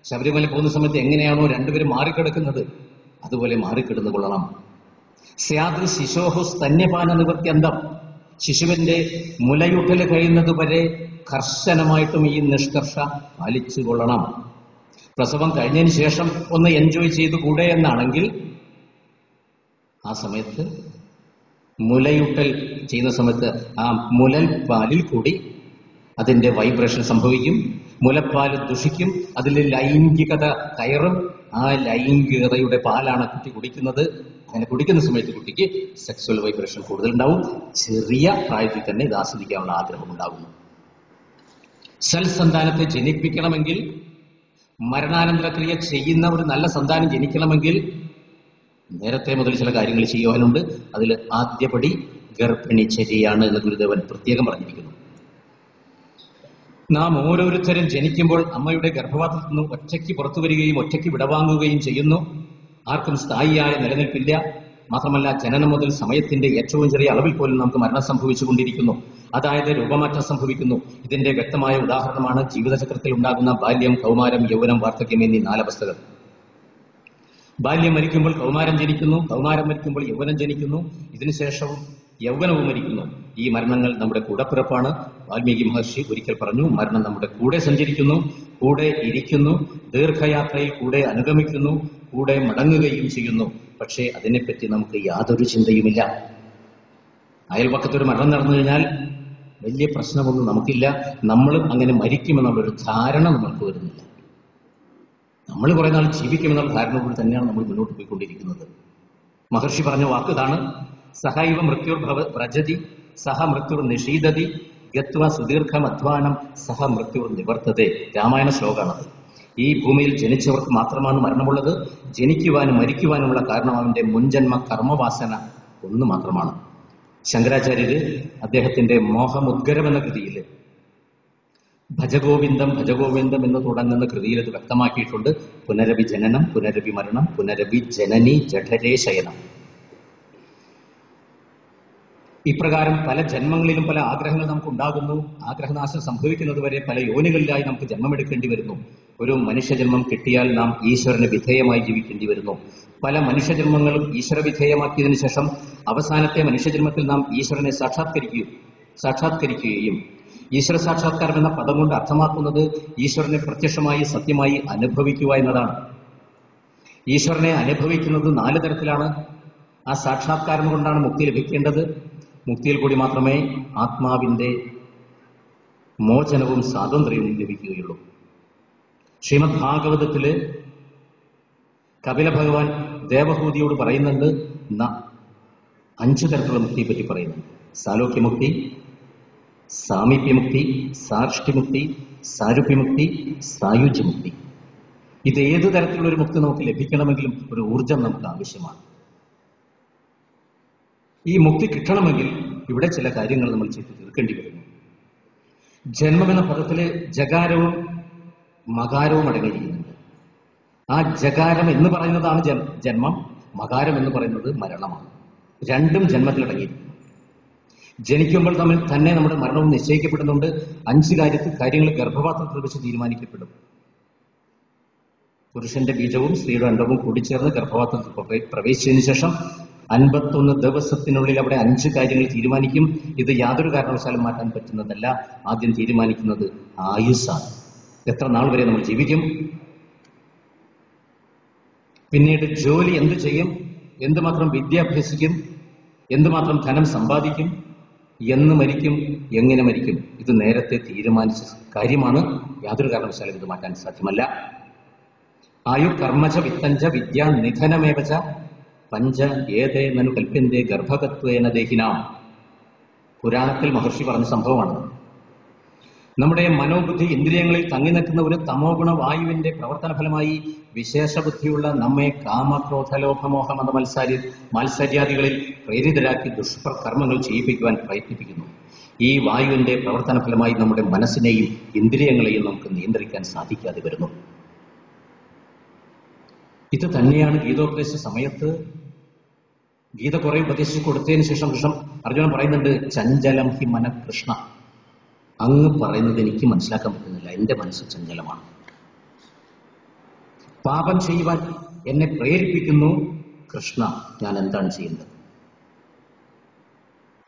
ശബരിമല പോകുന്ന സമയത്ത് എങ്ങനെയാണോ രണ്ടുപേരും മാറിക്കിടക്കുന്നത് അതുപോലെ മാറിക്കിടന്നു കൊള്ളണം. സ്യാദ് ശിശോഹു സ്തന്യപാന നിവൃത്യന്തം, ശിശുവിന്റെ മുലയൂട്ടൽ കഴിയുന്നത് വരെ കർശനമായിട്ടും ഈ നിഷ്കർഷ പാലിച്ചു കൊള്ളണം. പ്രസവം കഴിഞ്ഞതിന് ശേഷം ഒന്ന് എൻജോയ് ചെയ്തു കൂടെ എന്നാണെങ്കിൽ ആ സമയത്ത് മുലയൂട്ടൽ ചെയ്യുന്ന സമയത്ത് ആ മുലൽപ്പാലിൽ കൂടി അതിന്റെ വൈബ്രേഷൻ സംഭവിക്കും, മുലപ്പാൽ ദുഷിക്കും, അതിൽ ലൈംഗികത കയറും. ആ ലൈംഗികതയുടെ പാലാണ് കുട്ടി കുടിക്കുന്നത്. അങ്ങനെ കുടിക്കുന്ന സമയത്ത് കുട്ടിക്ക് സെക്സ്വൽ വൈബ്രേഷൻ കൂടുതലുണ്ടാവും. ചെറിയ പ്രായത്തിൽ തന്നെ ഇത് ആസ്വദിക്കാനുള്ള ആഗ്രഹം ഉണ്ടാകുന്നു. സൽസന്താനത്തെ ജനിപ്പിക്കണമെങ്കിൽ, മരണാനന്തര ക്രിയ ചെയ്യുന്ന ഒരു നല്ല സന്താനം ജനിക്കണമെങ്കിൽ നേരത്തെ മുതൽ ചില കാര്യങ്ങൾ ചെയ്യുവാനുണ്ട്. അതിൽ ആദ്യപടി ഗർഭിണിചര്യയാണ് എന്ന് ഗുരുദേവൻ പ്രത്യേകം പറഞ്ഞിരിക്കുന്നു. നാം ഓരോരുത്തരും ജനിക്കുമ്പോൾ അമ്മയുടെ ഗർഭപാത്രത്തിൽ നിന്ന് ഒറ്റയ്ക്ക് പുറത്തു വരികയും ഒറ്റയ്ക്ക് വിടവാങ്ങുകയും ചെയ്യുന്നു. ആർക്കും സ്ഥായിയായ നിലനിൽപ്പില്ല. മാത്രമല്ല, ജനനം മുതൽ സമയത്തിന്റെ ഏറ്റവും ചെറിയ അളവിൽ പോലും നമുക്ക് മരണം സംഭവിച്ചുകൊണ്ടിരിക്കുന്നു. അതായത് രൂപമാറ്റം സംഭവിക്കുന്നു. ഇതിന്റെ വ്യക്തമായ ഉദാഹരണമാണ് ജീവിതചക്രത്തിൽ ഉണ്ടാകുന്ന ബാല്യം, കൗമാരം, യൗവനം, വാർദ്ധക്യം എന്നീ 4 അവസ്ഥകൾ. ബാല്യം മരിക്കുമ്പോൾ കൗമാരം ജനിക്കുന്നു, കൗമാരം മരിക്കുമ്പോൾ യൗവനം ജനിക്കുന്നു, ഇതിനുശേഷവും യൗവനവും മരിക്കുന്നു. ഈ മരണങ്ങൾ നമ്മുടെ കൂടപ്പിറപ്പാണ്. വാൽമീകി മഹർഷി ഒരിക്കൽ പറഞ്ഞു, മരണം നമ്മുടെ കൂടെ സഞ്ചരിക്കുന്നു, കൂടെ ഇരിക്കുന്നു, ദീർഘയാത്രയിൽ കൂടെ അനുഗമിക്കുന്നു, കൂടെ മടങ്ങുകയും ചെയ്യുന്നു. പക്ഷേ അതിനെപ്പറ്റി നമുക്ക് യാതൊരു ചിന്തയുമില്ല. അയൽപക്കത്തൊരു മരണം നടന്നു കഴിഞ്ഞാൽ വലിയ പ്രശ്നമൊന്നും നമുക്കില്ല. നമ്മളും അങ്ങനെ മരിക്കുമെന്നുള്ളൊരു ധാരണ നമ്മൾക്ക് വരുന്നില്ല. നമ്മൾ കുറെ നാൾ ജീവിക്കുമെന്നുള്ള ധാരണയോട് തന്നെയാണ് നമ്മൾ മുന്നോട്ട് പോയിക്കൊണ്ടിരിക്കുന്നത്. മഹർഷി പറഞ്ഞ വാക്ക് ഇതാണ്, സഹൈവ മൃത്യുർ വ്രജതി സഹ മൃത്യുർ നിഷീദതി ഗത്വ സുദീർഘം അധ്വാനം സഹ മൃത്യുർ നിവർത്തതേ. രാമായണ ശ്ലോകമാണത്. ഈ ഭൂമിയിൽ ജനിച്ചവർക്ക് മാത്രമാണ് മരണമുള്ളത്. ജനിക്കുവാനും മരിക്കുവാനുമുള്ള കാരണം അവന്റെ മുൻജന്മ കർമ്മവാസന ഒന്ന് മാത്രമാണ്. ശങ്കരാചാര്യര് അദ്ദേഹത്തിന്റെ മോഹമുദ്ഗരം എന്ന കൃതിയിൽ ഭജഗോവിന്ദം ഭജഗോവിന്ദം എന്ന് തുടങ്ങുന്ന കൃതിയിൽ ഇത് വ്യക്തമാക്കിയിട്ടുണ്ട്. പുനരവി ജനനം, പുനരവി മരണം, പുനരവി ജനനി ജഠരേ ശയനം. ഇപ്രകാരം പല ജന്മങ്ങളിലും പല ആഗ്രഹങ്ങൾ നമുക്ക് ഉണ്ടാകുന്നു. ആഗ്രഹനാശം സംഭവിക്കുന്നത് വരെ പല യോനികളിലായി നമുക്ക് ജന്മമെടുക്കേണ്ടി വരുന്നു. ഒരു മനുഷ്യജന്മം കിട്ടിയാൽ നാം ഈശ്വരന് വിധേയമായി ജീവിക്കേണ്ടി വരുന്നു. പല മനുഷ്യജന്മങ്ങളും ഈശ്വര വിധേയമാക്കിയതിനു ശേഷം അവസാനത്തെ മനുഷ്യജന്മത്തിൽ നാം ഈശ്വരനെ സാക്ഷാത്കരിക്കുകയും ഈശ്വര സാക്ഷാത്കാരം എന്ന പദം കൊണ്ട് അർത്ഥമാക്കുന്നത് ഈശ്വരനെ പ്രത്യക്ഷമായി സത്യമായി അനുഭവിക്കുക എന്നതാണ്. ഈശ്വരനെ അനുഭവിക്കുന്നത് 4 തരത്തിലാണ്. ആ സാക്ഷാത്കാരം കൊണ്ടാണ് മുക്തി ലഭിക്കേണ്ടത്. മുക്തിയിൽ കൂടി മാത്രമേ ആത്മാവിന്റെ മോചനവും സ്വാതന്ത്ര്യവും ലഭിക്കുകയുള്ളൂ. ശ്രീമദ് ഭാഗവതത്തില് കപില ഭഗവാൻ ദേവഹൂതിയോട് പറയുന്നുണ്ട്, 5 തരത്തിലുള്ള മുക്തിയെ പറ്റി പറയുന്നുണ്ട്. സാലോക്യമുക്തി, സാമീപ്യമുക്തി, സാർഷ്ട്യമുക്തി, സാരൂപ്യമുക്തി, സായുജ്യമുക്തി. ഇത് ഏത് തരത്തിലുള്ള ഒരു മുക്തി നമുക്ക് ലഭിക്കണമെങ്കിലും ഒരു ഊർജം നമുക്ക് ആവശ്യമാണ്. ഈ മുക്തി കിട്ടണമെങ്കിൽ ഇവിടെ ചില കാര്യങ്ങൾ നമ്മൾ ചെയ്തു തീർക്കേണ്ടി വരുന്നു. ജന്മം എന്ന പദത്തില് ജകാരവും മകാരവും അടങ്ങിയിരിക്കുന്നുണ്ട്. ആ ജകാരം എന്ന് പറയുന്നതാണ് ജന്മം, മകാരം എന്ന് പറയുന്നത് മരണമാണ്. രണ്ടും ജന്മത്തിലടങ്ങിയിരിക്കുന്നു. ജനിക്കുമ്പോൾ തന്നെ നമ്മുടെ മരണവും നിശ്ചയിക്കപ്പെടുന്നുണ്ട്. 5 കാര്യങ്ങൾ ഗർഭപാത്രത്തിൽ വെച്ച് തീരുമാനിക്കപ്പെടും. പുരുഷന്റെ ബീജവും സ്ത്രീയുടെ അണ്ഡവും കൂടിച്ചേർന്ന് ഗർഭപാത്രത്തിൽ പ്രവേശിച്ചതിന് ശേഷം 51 ദിവസത്തിനുള്ളിൽ അവിടെ 5 കാര്യങ്ങൾ തീരുമാനിക്കും. ഇത് യാതൊരു കാരണവശാലും മാറ്റാൻ പറ്റുന്നതല്ല. ആദ്യം തീരുമാനിക്കുന്നത് ആയുസ്സാണ്. എത്ര നാൾ വരെ നമ്മൾ ജീവിക്കും, പിന്നീട് ജോലി എന്ത് ചെയ്യും, എന്തുമാത്രം വിദ്യ അഭ്യസിക്കും, എന്തുമാത്രം ധനം സമ്പാദിക്കും, എന്ന് മരിക്കും, എങ്ങനെ മരിക്കും, ഇത് നേരത്തെ തീരുമാനിച്ച കാര്യമാണ്. യാതൊരു കാരണവശാലും ഇത് മാറ്റാൻ സാധ്യമല്ല. ആയു കർമ്മച വിത്തഞ്ച വിദ്യ നിധനമേവച പഞ്ച ഏതേ നനു കൽപ്യന്തേ ഗർഭകത്വേന ദേഹിനാം. പുരാണത്തിൽ മഹർഷി പറഞ്ഞ സംഭവമാണ്. നമ്മുടെ മനോബുദ്ധി ഇന്ദ്രിയങ്ങളിൽ തങ്ങി നിൽക്കുന്ന ഒരു തമോ ഗുണ വായുവിന്റെ പ്രവർത്തന ഫലമായി വിശേഷബുദ്ധിയുള്ള നമ്മെ കാമക്രോധലോഭമോഹ മത മാത്സര്യാദികളിൽ പ്രേരിതരാക്കി ദുഷ്കർമ്മങ്ങൾ ചെയ്യിപ്പിക്കുവാൻ പ്രയത്നിപ്പിക്കുന്നു. ഈ വായുവിന്റെ പ്രവർത്തന ഫലമായി നമ്മുടെ മനസ്സിനെയും ഇന്ദ്രിയങ്ങളെയും നമുക്ക് നിയന്ത്രിക്കാൻ സാധിക്കാതെ വരുന്നു. ഇത് തന്നെയാണ് ഗീതോപദേശ സമയത്ത് ഗീത കുറെ ഉപദേശിച്ചു കൊടുത്തതിന് ശേഷം അർജുനൻ പറയുന്നുണ്ട്, ചഞ്ചലം ഹി മന കൃഷ്ണ. അങ്ങ് പറയുന്നത് എനിക്ക് മനസ്സിലാക്കാൻ പറ്റുന്നില്ല, എന്റെ മനസ്സ് ചഞ്ചലമാണ്. പാപം ചെയ്യുവാൻ എന്നെ പ്രേരിപ്പിക്കുന്നു കൃഷ്ണ, ഞാൻ എന്താണ് ചെയ്യുന്നത്?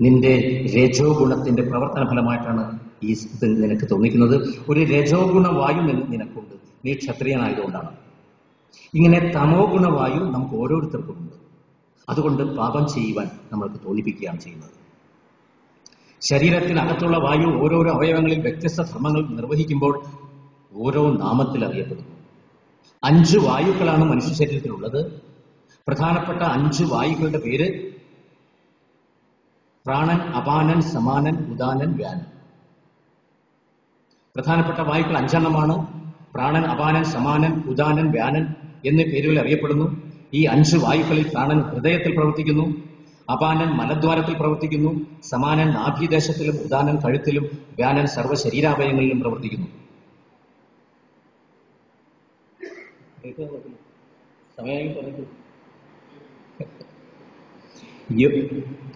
നിന്റെ രജോ ഗുണത്തിന്റെ പ്രവർത്തന ഫലമായിട്ടാണ് ഈ ഇത് നിനക്ക് തോന്നിക്കുന്നത്. ഒരു രജോ ഗുണ വായു നിനക്കുണ്ട്, നീ ക്ഷത്രിയനായതുകൊണ്ടാണ്. ഇങ്ങനെ തമോ ഗുണവായു നമുക്ക് ഓരോരുത്തർക്കും ഉണ്ട്. അതുകൊണ്ട് പാപം ചെയ്യുവാൻ നമ്മൾക്ക് തോന്നിപ്പിക്കുകയാണ് ചെയ്യുന്നത്. ശരീരത്തിനകത്തുള്ള വായു ഓരോരോ അവയവങ്ങളിൽ വ്യത്യസ്ത ധർമ്മങ്ങൾ നിർവഹിക്കുമ്പോൾ ഓരോ നാമത്തിൽ അറിയപ്പെടുന്നു. 5 വായുക്കളാണ് മനുഷ്യ ശരീരത്തിലുള്ളത്. പ്രധാനപ്പെട്ട 5 വായുക്കളുടെ പേര് പ്രാണൻ, അപാനൻ, സമാനൻ, ഉദാനൻ, വ്യാനൻ. പ്രധാനപ്പെട്ട വായുക്കൾ 5 പ്രാണൻ, അപാനൻ, സമാനൻ, ഉദാനൻ, വ്യാനൻ എന്നീ പേരുകളിൽ അറിയപ്പെടുന്നു. ഈ 5 വായുക്കളിൽ പ്രാണൻ ഹൃദയത്തിൽ പ്രവർത്തിക്കുന്നു, അപാനൻ മലദ്വാരത്തിൽ പ്രവർത്തിക്കുന്നു, സമാനൻ നാഭീദേശത്തിലും, ഉദാനൻ കഴുത്തിലും, വ്യാനൻ സർവ്വ ശരീരാവയവങ്ങളിലും പ്രവർത്തിക്കുന്നു.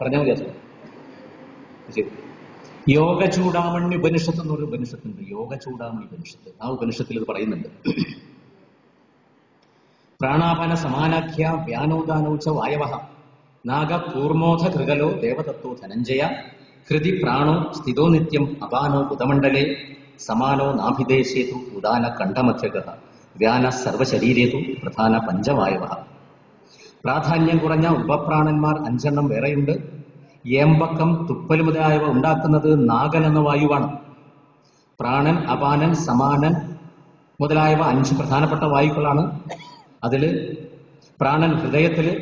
പറഞ്ഞാൽ മതി. യോഗചൂടാമണി ഉപനിഷത്ത് എന്നൊരു ഉപനിഷത്തുണ്ട്. യോഗചൂടാമണി ഉപനിഷത്ത്. ആ ഉപനിഷത്തിൽ ഇത് പറയുന്നുണ്ട്. പ്രാണാപാന സമാനാഖ്യ വ്യാനോദാനോച്ച വായവ നാഗ കൂർമോധ കൃകലോ ദേവതത്വോ ധനഞ്ജയ ഹൃദി പ്രാണോ സ്ഥിതോ നിത്യം അപാനോ ബുധമണ്ഡലേ സമാനോ നാഭിദേശേതു ഉദാന കണ്ഠമധ്യഗ വ്യാന സർവശരീരേതു പ്രധാന പഞ്ചവായവ. പ്രാധാന്യം കുറഞ്ഞ ഉപപ്രാണന്മാർ 5 വേറെയുണ്ട്. ഏമ്പക്കം, തുപ്പൽ മുതലായവ ഉണ്ടാക്കുന്നത് നാഗൻ എന്ന വായുവാണ്. പ്രാണൻ, അപാനൻ, സമാനൻ മുതലായവ 5 പ്രധാനപ്പെട്ട വായുക്കളാണ്. അതില് പ്രാണൻ ഹൃദയത്തില്,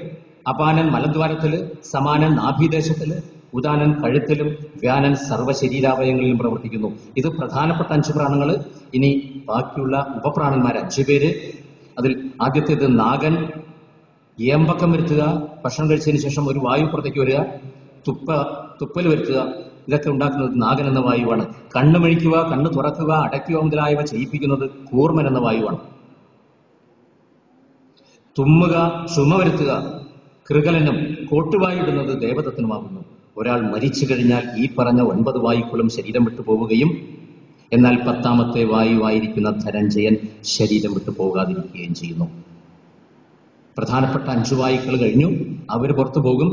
അപാനൻ മലദ്വാരത്തില്, സമാനൻ നാഭീദേശത്തില്, ഉദാനൻ കഴുത്തിലും, വ്യാനൻ സർവ്വശരീരാവയവങ്ങളിലും പ്രവർത്തിക്കുന്നു. ഇത് പ്രധാനപ്പെട്ട 5 പ്രാണങ്ങൾ. ഇനി ബാക്കിയുള്ള ഉപപ്രാണന്മാർ 5 പേര്. അതിൽ ആദ്യത്തേത് നാഗൻ. ഏമ്പക്കം വരുത്തുക, ഭക്ഷണം കഴിച്ചതിന് ശേഷം ഒരു വായു പുറത്തേക്ക് വരിക. തുപ്പൽ വരുത്തുക, ഇതൊക്കെ ഉണ്ടാക്കുന്നത് നാഗൻ എന്ന വായുവാണ്. കണ്ണുമിഴിക്കുക, കണ്ണ് തുറക്കുക, അടയ്ക്കുക മുതലായവ ചെയ്യിപ്പിക്കുന്നത് കൂർമൻ എന്ന വായുവാണ്. തുമ്മുക, ചുമ വരുത്തുക, കൃകലനും കോട്ടുവായിടുന്നത് ദേവദത്തനുമാകുന്നു. ഒരാൾ മരിച്ചു കഴിഞ്ഞാൽ ഈ പറഞ്ഞ 9 വായുക്കളും ശരീരം വിട്ടു പോവുകയും എന്നാൽ 10ാമത്തെ വായുവായിരിക്കുന്ന ധനഞ്ജയൻ ശരീരം വിട്ടു പോകാതിരിക്കുകയും ചെയ്യുന്നു. പ്രധാനപ്പെട്ട 5 വായുക്കൾ കഴിഞ്ഞു, അവർ പുറത്തു പോകും.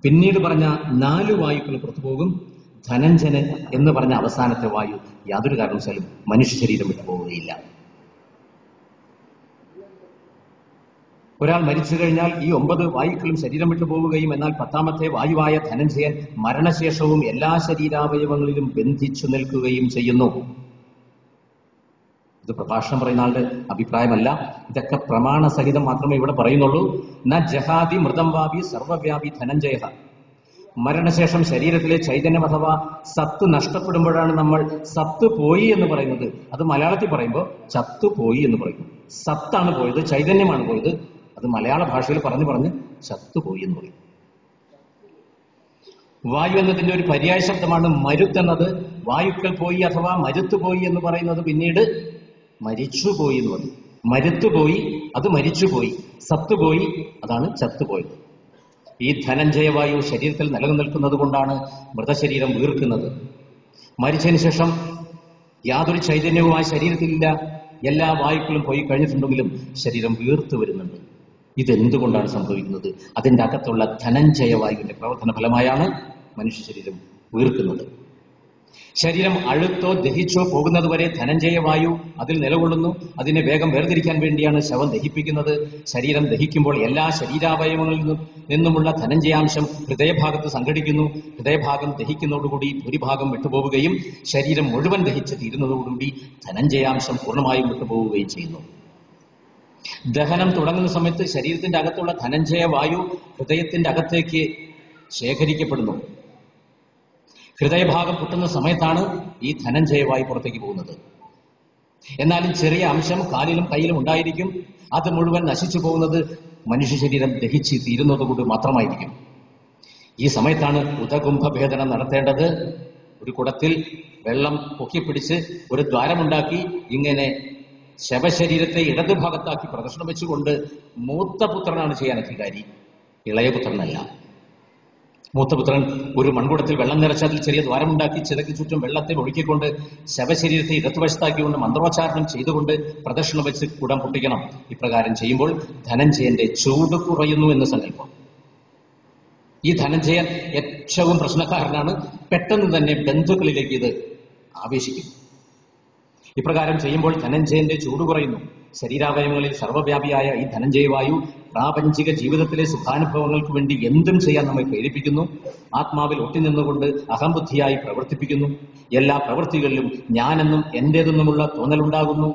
പിന്നീട് പറഞ്ഞ 4 വായുക്കൾ പുറത്തു പോകും. ധനഞ്ജയൻ എന്ന് പറഞ്ഞ അവസാനത്തെ വായു യാതൊരു കാരണവശാലും മനുഷ്യ ശരീരം വിട്ടു പോവുകയില്ല. ഒരാൾ മരിച്ചു കഴിഞ്ഞാൽ ഈ 9 വായുക്കളും ശരീരം വിട്ടു പോവുകയും എന്നാൽ 10ാമത്തെ വായുവായ ധനഞ്ജയൻ മരണശേഷവും എല്ലാ ശരീരാവയവങ്ങളിലും ബന്ധിച്ചു നിൽക്കുകയും ചെയ്യുന്നു. ഇത് പ്രഭാഷണം പറയുന്ന ആളുടെ അഭിപ്രായമല്ല. ഇതൊക്കെ പ്രമാണസഹിതം മാത്രമേ ഇവിടെ പറയുന്നുള്ളൂ. ന ജഹാദി മൃതം വാപി സർവവ്യാപി ധനഞ്ജയ. മരണശേഷം ശരീരത്തിലെ ചൈതന്യം അഥവാ സത്ത് നഷ്ടപ്പെടുമ്പോഴാണ് നമ്മൾ സത്ത് പോയി എന്ന് പറയുന്നത്. അത് മലയാളത്തിൽ പറയുമ്പോൾ ചത്തുപോയി എന്ന് പറയുന്നു. സത്താണ് പോയത്, ചൈതന്യമാണ് പോയത്. അത് മലയാള ഭാഷയിൽ പറഞ്ഞ് ചത്തുപോയി എന്ന് പറയും. വായു എന്നതിന്റെ ഒരു പര്യായ ശബ്ദമാണ് മരുത്ത് എന്നത്. വായുക്കൾ പോയി അഥവാ മരുത്തുപോയി എന്ന് പറയുന്നത് പിന്നീട് മരിച്ചുപോയി എന്ന് പറയും. മരുത്തുപോയി, അത് മരിച്ചുപോയി. സത്തുപോയി, അതാണ് ചത്തുപോയത്. ഈ ധനഞ്ജയവായു ശരീരത്തിൽ നിലനിൽക്കുന്നത് കൊണ്ടാണ് മൃതശരീരം വീർക്കുന്നത്. മരിച്ചതിന് ശേഷം യാതൊരു ചൈതന്യവും ആ ശരീരത്തിലില്ല. എല്ലാ വായുക്കളും പോയി കഴിഞ്ഞിട്ടുണ്ടെങ്കിലും ശരീരം വീർത്തു വരുന്നുണ്ട്. ഇതെന്തുകൊണ്ടാണ് സംഭവിക്കുന്നത്? അതിൻ്റെ അകത്തുള്ള ധനഞ്ജയ വായുവിന്റെ പ്രവർത്തന ഫലമായാണ് മനുഷ്യ ശരീരം വീർക്കുന്നത്. ശരീരം അഴുത്തോ ദഹിച്ചോ പോകുന്നത് വരെ ധനഞ്ജയ വായു അതിൽ നിലകൊള്ളുന്നു. അതിനെ വേഗം വേർതിരിക്കാൻ വേണ്ടിയാണ് ശവം ദഹിപ്പിക്കുന്നത്. ശരീരം ദഹിക്കുമ്പോൾ എല്ലാ ശരീരാവയവങ്ങളിൽ നിന്നുമുള്ള ധനഞ്ജയാംശം ഹൃദയഭാഗത്ത് സംഘടിക്കുന്നു. ഹൃദയഭാഗം ദഹിക്കുന്നതോടുകൂടി ഭൂരിഭാഗം വിട്ടുപോവുകയും ശരീരം മുഴുവൻ ദഹിച്ച് തീരുന്നതോടുകൂടി ധനഞ്ജയാംശം പൂർണ്ണമായും വിട്ടുപോവുകയും ചെയ്യുന്നു. ദഹനം തുടങ്ങുന്ന സമയത്ത് ശരീരത്തിന്റെ അകത്തുള്ള ധനഞ്ജയ വായു ഹൃദയത്തിന്റെ അകത്തേക്ക് ശേഖരിക്കപ്പെടുന്നു. ഹൃദയഭാഗം പൊട്ടുന്ന സമയത്താണ് ഈ ധനഞ്ജയ വായു പുറത്തേക്ക് പോകുന്നത്. എന്നാലും ചെറിയ അംശം കാലിലും കയ്യിലും ഉണ്ടായിരിക്കും. അത് മുഴുവൻ നശിച്ചു പോകുന്നത് മനുഷ്യ ശരീരം ദഹിച്ച് തീരുന്നതുകൊണ്ട് മാത്രമായിരിക്കും. ഈ സമയത്താണ് ഉദകുംഭഭേദനം നടത്തേണ്ടത്. ഒരു കുടത്തിൽ വെള്ളം പൊക്കിപ്പിടിച്ച് ഒരു ദ്വാരമുണ്ടാക്കി ഇങ്ങനെ ശവശരീരത്തെ ഇടതുഭാഗത്താക്കി പ്രദക്ഷിണം വെച്ചുകൊണ്ട് മൂത്ത പുത്രനാണ് ചെയ്യാൻ അധികാരി, ഇളയ പുത്രനല്ല. മൂത്തപുത്രൻ ഒരു മൺകുടത്തിൽ വെള്ളം നിറച്ച് അതിൽ ചെറിയ ദ്വാരമുണ്ടാക്കി ചിതയ്ക്ക് ചുറ്റും വെള്ളത്തെ ഒഴുക്കിക്കൊണ്ട് ശവശരീരത്തെ ഇടത്തുവശത്താക്കിക്കൊണ്ട് മന്ത്രോച്ചാരണം ചെയ്തുകൊണ്ട് പ്രദക്ഷിണം വെച്ച് കുടം പൊട്ടിക്കണം. ഇപ്രകാരം ചെയ്യുമ്പോൾ ധനഞ്ജയന്റെ ചൂട് കുറയുന്നു എന്ന് സങ്കല്പം. ഈ ധനഞ്ജയൻ ഏറ്റവും പ്രശ്നക്കാരനാണ്. പെട്ടെന്ന് തന്നെ ബന്ധുക്കളിലേക്ക് ഇത് ആവേശിക്കും. ഇപ്രകാരം ചെയ്യുമ്പോൾ ധനഞ്ജയന്റെ ചൂട് കുറയുന്നു. ശരീരാവയവങ്ങളിൽ സർവ്വവ്യാപിയായ ഈ ധനഞ്ജയവായു പ്രാപഞ്ചിക ജീവിതത്തിലെ സുഖാനുഭവങ്ങൾക്ക് വേണ്ടി എന്തും ചെയ്യാൻ നമ്മെ പ്രേരിപ്പിക്കുന്നു. ആത്മാവിൽ ഒട്ടിനിന്നുകൊണ്ട് അഹംബുദ്ധിയായി പ്രവർത്തിപ്പിക്കുന്നു. എല്ലാ പ്രവൃത്തികളിലും ഞാനെന്നും എന്റേതെന്നുമുള്ള തോന്നലുണ്ടാകുന്നു.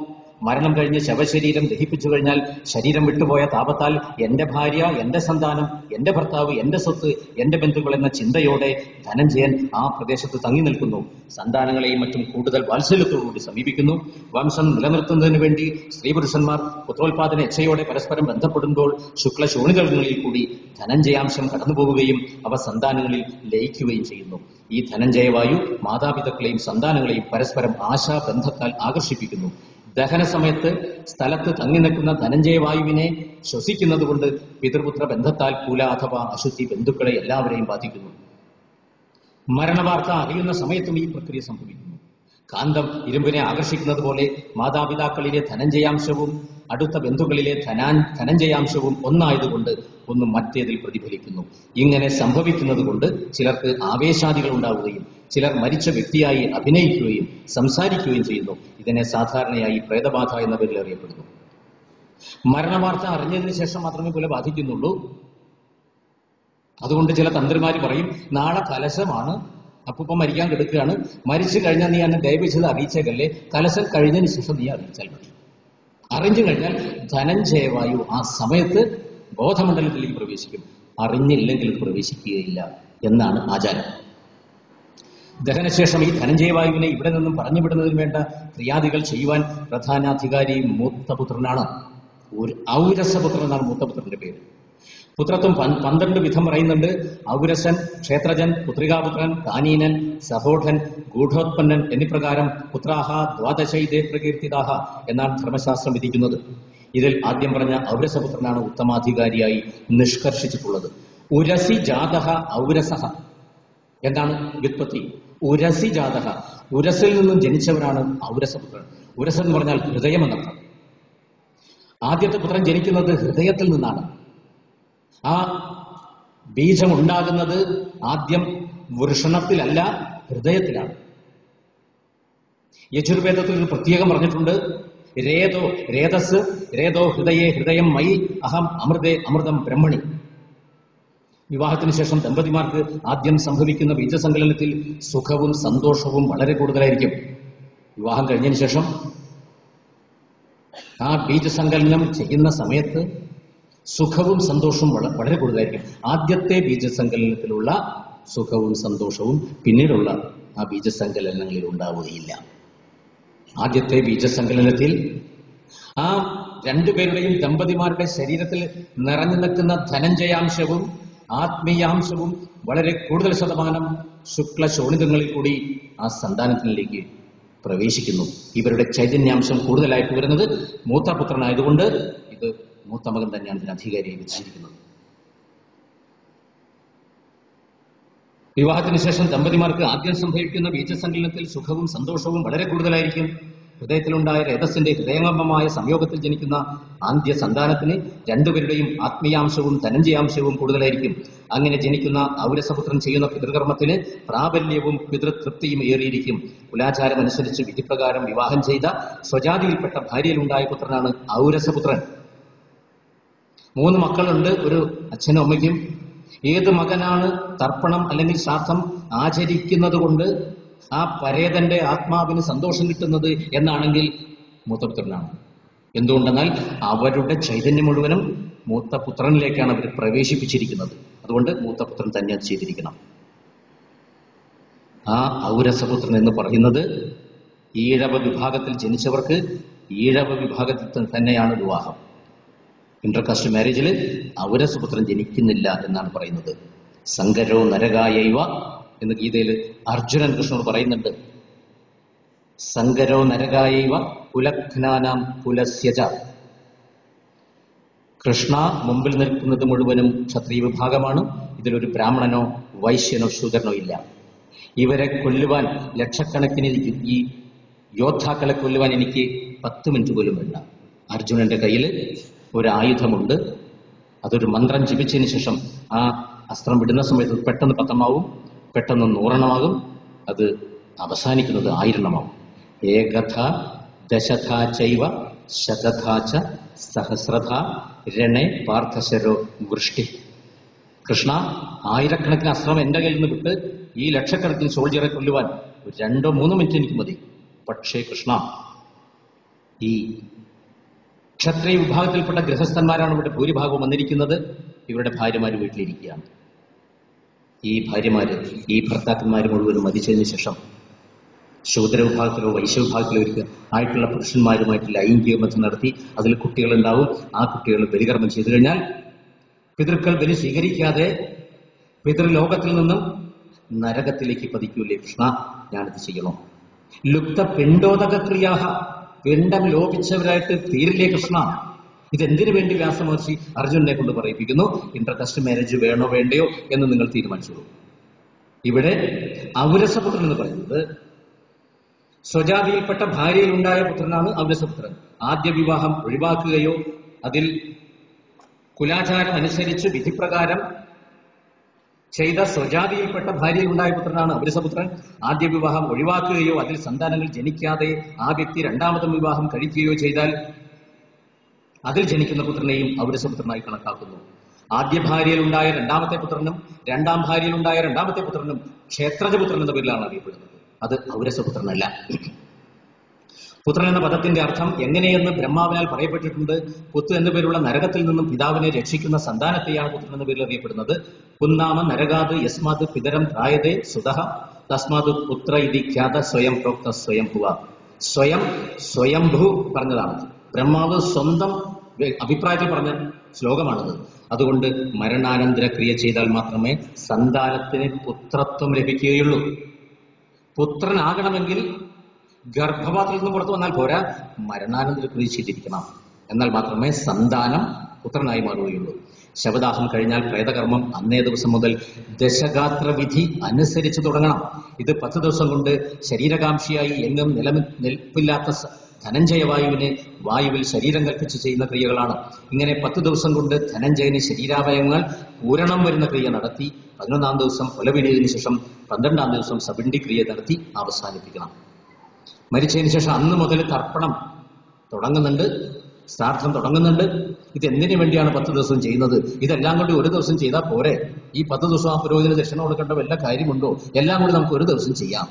മരണം കഴിഞ്ഞ് ശവശരീരം ദഹിപ്പിച്ചു കഴിഞ്ഞാൽ ശരീരം വിട്ടുപോയ താപത്താൽ എന്റെ ഭാര്യ, എന്റെ സന്താനം, എന്റെ ഭർത്താവ്, എന്റെ സ്വത്ത്, എന്റെ ബന്ധുക്കൾ എന്ന ചിന്തയോടെ ധനഞ്ജയൻ ആ പ്രദേശത്ത് തങ്ങി നിൽക്കുന്നു. സന്താനങ്ങളെയും മറ്റും കൂടുതൽ വാത്സല്യത്തോടുകൂടി സമീപിക്കുന്നു. വംശം നിലനിർത്തുന്നതിന് വേണ്ടി സ്ത്രീ പുരുഷന്മാർ പുത്രോത്പാദന ഇച്ഛയോടെ പരസ്പരം ബന്ധപ്പെടുമ്പോൾ ശുക്ല ശോണിതങ്ങളിൽ കൂടി ധനഞ്ജയാംശം കടന്നുപോവുകയും അവ സന്താനങ്ങളിൽ ലയിക്കുകയും ചെയ്യുന്നു. ഈ ധനഞ്ജയവായു മാതാപിതാക്കളെയും സന്താനങ്ങളെയും പരസ്പരം ആശാബന്ധത്താൽ ആകർഷിപ്പിക്കുന്നു. ദഹന സമയത്ത് സ്ഥലത്ത് തങ്ങി നിൽക്കുന്ന ധനഞ്ജയവായുവിനെ ശ്വസിക്കുന്നത് കൊണ്ട് പിതൃപുത്ര ബന്ധത്താൽ കുല അഥവാ അശുദ്ധി ബന്ധുക്കളെ എല്ലാവരെയും ബാധിക്കുന്നു. മരണവാർത്ത അറിയുന്ന സമയത്തും ഈ പ്രക്രിയ സംഭവിക്കുന്നു. കാന്തം ഇരുമ്പിനെ ആകർഷിക്കുന്നത് പോലെ മാതാപിതാക്കളിലെ ധനഞ്ജയാംശവും അടുത്ത ബന്ധുക്കളിലെ ധനഞ്ജയാംശവും ഒന്നായതുകൊണ്ട് ഒന്ന് മറ്റേതിൽ പ്രതിഫലിക്കുന്നു. ഇങ്ങനെ സംഭവിക്കുന്നത് കൊണ്ട് ചിലർക്ക് ആവേശാദികൾ ഉണ്ടാവുകയും ചിലർ മരിച്ച വ്യക്തിയായി അഭിനയിക്കുകയും സംസാരിക്കുകയും ചെയ്യുന്നു. ഇതിനെ സാധാരണയായി പ്രേതബാധ എന്ന പേരിൽ അറിയപ്പെടുന്നു. മരണവാർത്ത അറിഞ്ഞതിന് ശേഷം മാത്രമേ പോലെ ബാധിക്കുന്നുള്ളൂ. അതുകൊണ്ട് ചില തന്ത്രിമാർ പറയും, നാളെ കലശമാണ്, അപ്പൂപ്പ മരിക്കാൻ കിടക്കുകയാണ്, മരിച്ചു കഴിഞ്ഞാൽ നീ എന്നെ ദയവിച്ചത് അറിയിച്ചേക്കല്ലേ, കലശം കഴിഞ്ഞതിന് ശേഷം നീ അറിയിച്ചാൽ മതി. അറിഞ്ഞു കഴിഞ്ഞാൽ ധനഞ്ജയവായു ആ സമയത്ത് ബോധമണ്ഡലത്തിലേക്ക് പ്രവേശിക്കും. അറിഞ്ഞില്ലെങ്കിൽ പ്രവേശിക്കുകയില്ല എന്നാണ് ആചാരം. ദഹനശേഷം ഈ ധനഞ്ജയവായുവിനെ ഇവിടെ നിന്നും പറഞ്ഞുവിടുന്നതിന് വേണ്ട ക്രിയാദികൾ ചെയ്യുവാൻ പ്രധാനാധികാരി മൂത്തപുത്രനാണ്. ഒരു ഔരസപുത്രൻ എന്നാണ് മൂത്തപുത്രന്റെ പേര്. പുത്രത്വം 12 വിധം പറയുന്നുണ്ട്. ഔരസൻ, ക്ഷേത്രജൻ, പുത്രികാപുത്രൻ, കാനീനൻ, സഹോഢൻ, ഗൂഢോത്പന്നൻ എന്നിപ്രകാരം പുത്രാഹ ദ്വാദശൈതേ പ്രകീർത്തിതാഹ എന്നാണ് ധർമ്മശാസ്ത്രം വിധിക്കുന്നത്. ഇതിൽ ആദ്യം പറഞ്ഞ ഔരസപുത്രനാണ് ഉത്തമാധികാരിയായി നിഷ്കർഷിച്ചിട്ടുള്ളത്. ഉരസി ജാതഃ ഔരസഃ എന്താണ് വ്യുത്പത്തി. ഉരസി ജാതഃ, ഉരസിൽ നിന്നും ജനിച്ചവനാണ് ഔരസപുത്രൻ. ഉരസ് എന്ന് പറഞ്ഞാൽ ഹൃദയം എന്നർത്ഥം. ആദ്യത്തെ പുത്രൻ ജനിക്കുന്നത് ഹൃദയത്തിൽ നിന്നാണ്. ആ ബീജം ഉണ്ടാകുന്നത് ആദ്യം വൃഷണത്തിലല്ല, ഹൃദയത്തിലാണ്. യജുർവേദത്തിൽ ഇത് പ്രത്യേകം പറഞ്ഞിട്ടുണ്ട്. രേതസ് രേതോ ഹൃദയേ ഹൃദയം മയി അഹം അമൃതേ അമൃതം ബ്രഹ്മണി. വിവാഹത്തിന് ശേഷം ദമ്പതിമാർക്ക് ആദ്യം സംഭവിക്കുന്ന ബീജസങ്കലനത്തിൽ സുഖവും സന്തോഷവും വളരെ കൂടുതലായിരിക്കും. വിവാഹം കഴിഞ്ഞതിന് ശേഷം ആ ബീജസങ്കലനം ചെയ്യുന്ന സമയത്ത് സുഖവും സന്തോഷവും വളരെ കൂടുതലായിരിക്കും. ആദ്യത്തെ ബീജസങ്കലനത്തിലുള്ള സുഖവും സന്തോഷവും പിന്നീടുള്ള ആ ബീജസങ്കലനങ്ങളിൽ ഉണ്ടാവുകയില്ല. ആദ്യത്തെ ബീജസങ്കലനത്തിൽ ആ രണ്ടുപേരുടെയും ദമ്പതിമാരുടെ ശരീരത്തിൽ നിറഞ്ഞു നിൽക്കുന്ന ധനഞ്ജയാംശവും ആത്മീയാംശവും വളരെ കൂടുതൽ ശതമാനം ശുക്ല ശോണിതങ്ങളിൽ കൂടി ആ സന്താനത്തിലേക്ക് പ്രവേശിക്കുന്നു. ഇവരുടെ ചൈതന്യാംശം കൂടുതലായിട്ട് വരുന്നത് മൂത്തപുത്രനായതുകൊണ്ട് ഇത് മൂത്തമകൻ തന്നെയാണ് ഇതിന് അധികാരിയായി വിധിച്ചിരിക്കുന്നത്. വിവാഹത്തിന് ശേഷം ദമ്പതിമാർക്ക് ആദ്യം സംഭവിക്കുന്ന ബീജസങ്കലനത്തിൽ സുഖവും സന്തോഷവും വളരെ കൂടുതലായിരിക്കും. ഹൃദയത്തിലുണ്ടായ രേതസ്സിന്റെ ഹൃദയംഗമമായ സംയോഗത്തിൽ ജനിക്കുന്ന ആദ്യ സന്താനത്തിന് രണ്ടുപേരുടെയും ആത്മീയാംശവും ധനഞ്ജയാംശവും കൂടുതലായിരിക്കും. അങ്ങനെ ജനിക്കുന്ന ഔരസപുത്രൻ ചെയ്യുന്ന പിതൃകർമ്മത്തിന് പ്രാബല്യവും പിതൃതൃപ്തിയും ഏറിയിരിക്കും. കുലാചാരം അനുസരിച്ച് വിധിപ്രകാരം വിവാഹം ചെയ്ത സ്വജാതിയിൽപ്പെട്ട ഭാര്യയിലുണ്ടായ പുത്രനാണ് ഔരസപുത്രൻ. 3 മക്കളുണ്ട് ഒരു അച്ഛനും അമ്മയ്ക്കും. ഏത് മകനാണ് തർപ്പണം അല്ലെങ്കിൽ ശ്രാദ്ധം ആചരിക്കുന്നത് കൊണ്ട് ആ പരേതന്റെ ആത്മാവിന് സന്തോഷം കിട്ടുന്നത് എന്നാണെങ്കിൽ മൂത്തപുത്രനാണ്. എന്തുകൊണ്ടെന്നാൽ അവരുടെ ചൈതന്യം മുഴുവനും മൂത്തപുത്രനിലേക്കാണ് അവർ പ്രവേശിപ്പിച്ചിരിക്കുന്നത്. അതുകൊണ്ട് മൂത്തപുത്രൻ തന്നെ അത് ചെയ്തിരിക്കണം. ആ ഔരസപുത്രൻ എന്ന് പറയുന്നത് ഈഴവ വിഭാഗത്തിൽ ജനിച്ചവർക്ക് ഈഴവ വിഭാഗത്തിൽ തന്നെയാണ് വിവാഹം. ഇന്റർകാസ്റ്റ് മാരേജിൽ ഔരസപുത്രൻ ജനിക്കുന്നില്ല എന്നാണ് പറയുന്നത്. സങ്കരോ നരകായൈവ എന്ന് ഗീതയിൽ അർജുനൻ കൃഷ്ണനോട് പറയുന്നുണ്ട്. സങ്കരോ നരകായൈവ കുലഘ്നാനാം കുലസ്യജ. കൃഷ്ണ മുമ്പിൽ നിൽക്കുന്നത് മുഴുവനും ക്ഷത്രിയ വിഭാഗമാണ്. ഇതിലൊരു ബ്രാഹ്മണനോ വൈശ്യനോ ശൂദ്രനോ ഇല്ല. ഇവരെ കൊല്ലുവാൻ ലക്ഷക്കണക്കിന് ഈ യോദ്ധാക്കളെ കൊല്ലുവാൻ എനിക്ക് 10 മിനിറ്റ് പോലും വേണ്ട. അർജുനന്റെ കയ്യിൽ ഒരു ആയുധമുണ്ട്. അതൊരു മന്ത്രം ജപിച്ചതിന് ശേഷം ആ അസ്ത്രം വിടുന്ന സമയത്ത് പെട്ടെന്ന് 10 പെട്ടെന്ന് 100 അത് അവസാനിക്കുന്നത് 1000 ഏകഥ ദശഥ ചൈവ ശതഥ ച സഹസ്രഥ രണേ പാർത്ഥശരോ വൃഷ്ടി. കൃഷ്ണ, 1000കണക്കിന് അസ്ത്രം എന്റെ കയ്യിൽ നിന്ന് വിട്ട് ഈ ലക്ഷക്കണക്കിന് സോൾജറെ കൊല്ലുവാൻ 2-3 മിനിറ്റ് എനിക്ക് മതി. പക്ഷേ കൃഷ്ണ, ഈ ക്ഷത്രിയ വിഭാഗത്തിൽപ്പെട്ട ഗൃഹസ്ഥന്മാരാണ് ഇവിടെ ഭൂരിഭാഗവും വന്നിരിക്കുന്നത്. ഇവരുടെ ഭാര്യമാര് വീട്ടിലിരിക്കുകയാണ്. ഈ ഭാര്യമാര് ഈ ഭർത്താക്കന്മാർ മുഴുവനും മരിച്ചതിന് ശേഷം ശൂദ്ര വിഭാഗത്തിലോ വൈശ്യ വിഭാഗത്തിലോ ആയിട്ടുള്ള പുരുഷന്മാരുമായിട്ട് ലൈംഗിക ബന്ധം നടത്തി അതിൽ കുട്ടികളുണ്ടാവും. ആ കുട്ടികൾ ബലികർമ്മം ചെയ്തു കഴിഞ്ഞാൽ പിതൃക്കൾ ബലി സ്വീകരിക്കാതെ പിതൃലോകത്തിൽ നിന്നും നരകത്തിലേക്ക് പതിക്കൂലേ കൃഷ്ണ? ഞാനിത് ചെയ്യണോ? ലുപ്ത പിണ്ടോദക ക്രിയാഹ, പിണ്ടം ലോപിച്ചവരായിട്ട് തീരില്ലേ കൃഷ്ണ? ഇതെന്തിനു വേണ്ടി വ്യാസമഹർഷി അർജുനനെ കൊണ്ട് പറയിപ്പിക്കുന്നു? ഇന്റർകാസ്റ്റ് മാരേജ് വേണോ വേണ്ടയോ എന്ന് നിങ്ങൾ തീരുമാനിച്ചോളൂ. ഇവിടെ ഔരസപുത്രൻ എന്ന് പറയുന്നത് സ്വജാതിയിൽപ്പെട്ട ഭാര്യയിലുണ്ടായ പുത്രനാണ് ഔരസപുത്രൻ. ആദ്യ വിവാഹം ഒഴിവാക്കുകയോ അതിൽ കുലാചാരം അനുസരിച്ച് വിധിപ്രകാരം ചെയ്ത സ്വജാതിയിൽപ്പെട്ട ഭാര്യയിലുണ്ടായ പുത്രനാണ് ഔരസപുത്രൻ. ആദ്യ വിവാഹം ഒഴിവാക്കുകയോ അതിൽ സന്താനങ്ങൾ ജനിക്കാതെ ആ വ്യക്തി 2ാമത്തെ വിവാഹം കഴിക്കുകയോ ചെയ്താൽ അതിൽ ജനിക്കുന്ന പുത്രനെയും ഔരസപുത്രനായി കണക്കാക്കുന്നു. ആദ്യ ഭാര്യയിലുണ്ടായ 2ാമത്തെ പുത്രനും 2ാം ഭാര്യയിലുണ്ടായ 2ാമത്തെ പുത്രനും ക്ഷേത്രജപുത്രൻ എന്ന പേരിലാണ് അറിയപ്പെടുന്നത്. അത് ഔരസപുത്രനല്ല. പുത്രൻ എന്ന പദത്തിന്റെ അർത്ഥം എങ്ങനെയെന്ന് ബ്രഹ്മാവിനാൽ പറയപ്പെട്ടിട്ടുണ്ട്. പുത്ത് എന്ന പേരുള്ള നരകത്തിൽ നിന്നും പിതാവിനെ രക്ഷിക്കുന്ന സന്താനത്തെയാണ് പുത്രൻ എന്ന പേരിൽ അറിയപ്പെടുന്നത്. പുന്നാമ നരകാത് യസ്മാത് പിതരം ത്രായതേ സുതഃ തസ്മാത് പുത്ര ഇതി ഖ്യാത സ്വയം പ്രോക്ത സ്വയംഭുവ. സ്വയംഭു പറഞ്ഞതാണ്. ബ്രഹ്മാവ് സ്വന്തം അഭിപ്രായത്തിൽ പറഞ്ഞ ശ്ലോകമാണത്. അതുകൊണ്ട് മരണാനന്തര ക്രിയ ചെയ്താൽ മാത്രമേ സന്താനത്തിന് പുത്രത്വം ലഭിക്കുകയുള്ളൂ. പുത്രനാകണമെങ്കിൽ ഗർഭപാത്രത്തിൽ നിന്ന് പുറത്തു വന്നാൽ പോരാ, മരണാനന്തര ക്രിയ ചെയ്തിരിക്കണം. എന്നാൽ മാത്രമേ സന്താനം പുത്രനായി മാറുകയുള്ളൂ. ശവദാഹം കഴിഞ്ഞാൽ പ്രേതകർമ്മം അന്നേ ദിവസം മുതൽ ദശഗാത്ര വിധി അനുസരിച്ച് തുടങ്ങണം. ഇത് 10 ദിവസം കൊണ്ട് ശരീരകാംക്ഷിയായി എങ്ങും നിലനിൽപ്പില്ലാത്ത ധനഞ്ജയവായുവിന് വായുവിൽ ശരീരം കൽപ്പിച്ച് ചെയ്യുന്ന ക്രിയകളാണ്. ഇങ്ങനെ 10 ദിവസം കൊണ്ട് ധനഞ്ജയന് ശരീരാവയവങ്ങൾ പൂരണം വരുന്ന ക്രിയ നടത്തി 11ാം ദിവസം കൊലവിടിയതിനു ശേഷം 12ാം ദിവസം സബിണ്ടി ക്രിയ നടത്തി അവസാനിപ്പിക്കണം. മരിച്ചതിന് ശേഷം അന്ന് മുതൽ തർപ്പണം തുടങ്ങുന്നുണ്ട്, ശ്രാദ്ധം തുടങ്ങുന്നുണ്ട്. ഇതെന്തിനു വേണ്ടിയാണ് 10 ദിവസം ചെയ്യുന്നത്? ഇതെല്ലാം കൂടി ഒരു ദിവസം ചെയ്താൽ പോരെ? ഈ 10 ദിവസം ആ പുരോഹിതന് ദക്ഷിണ കൊടുക്കേണ്ട വല്ല കാര്യമുണ്ടോ? എല്ലാം കൂടി നമുക്ക് ഒരു ദിവസം ചെയ്യാം.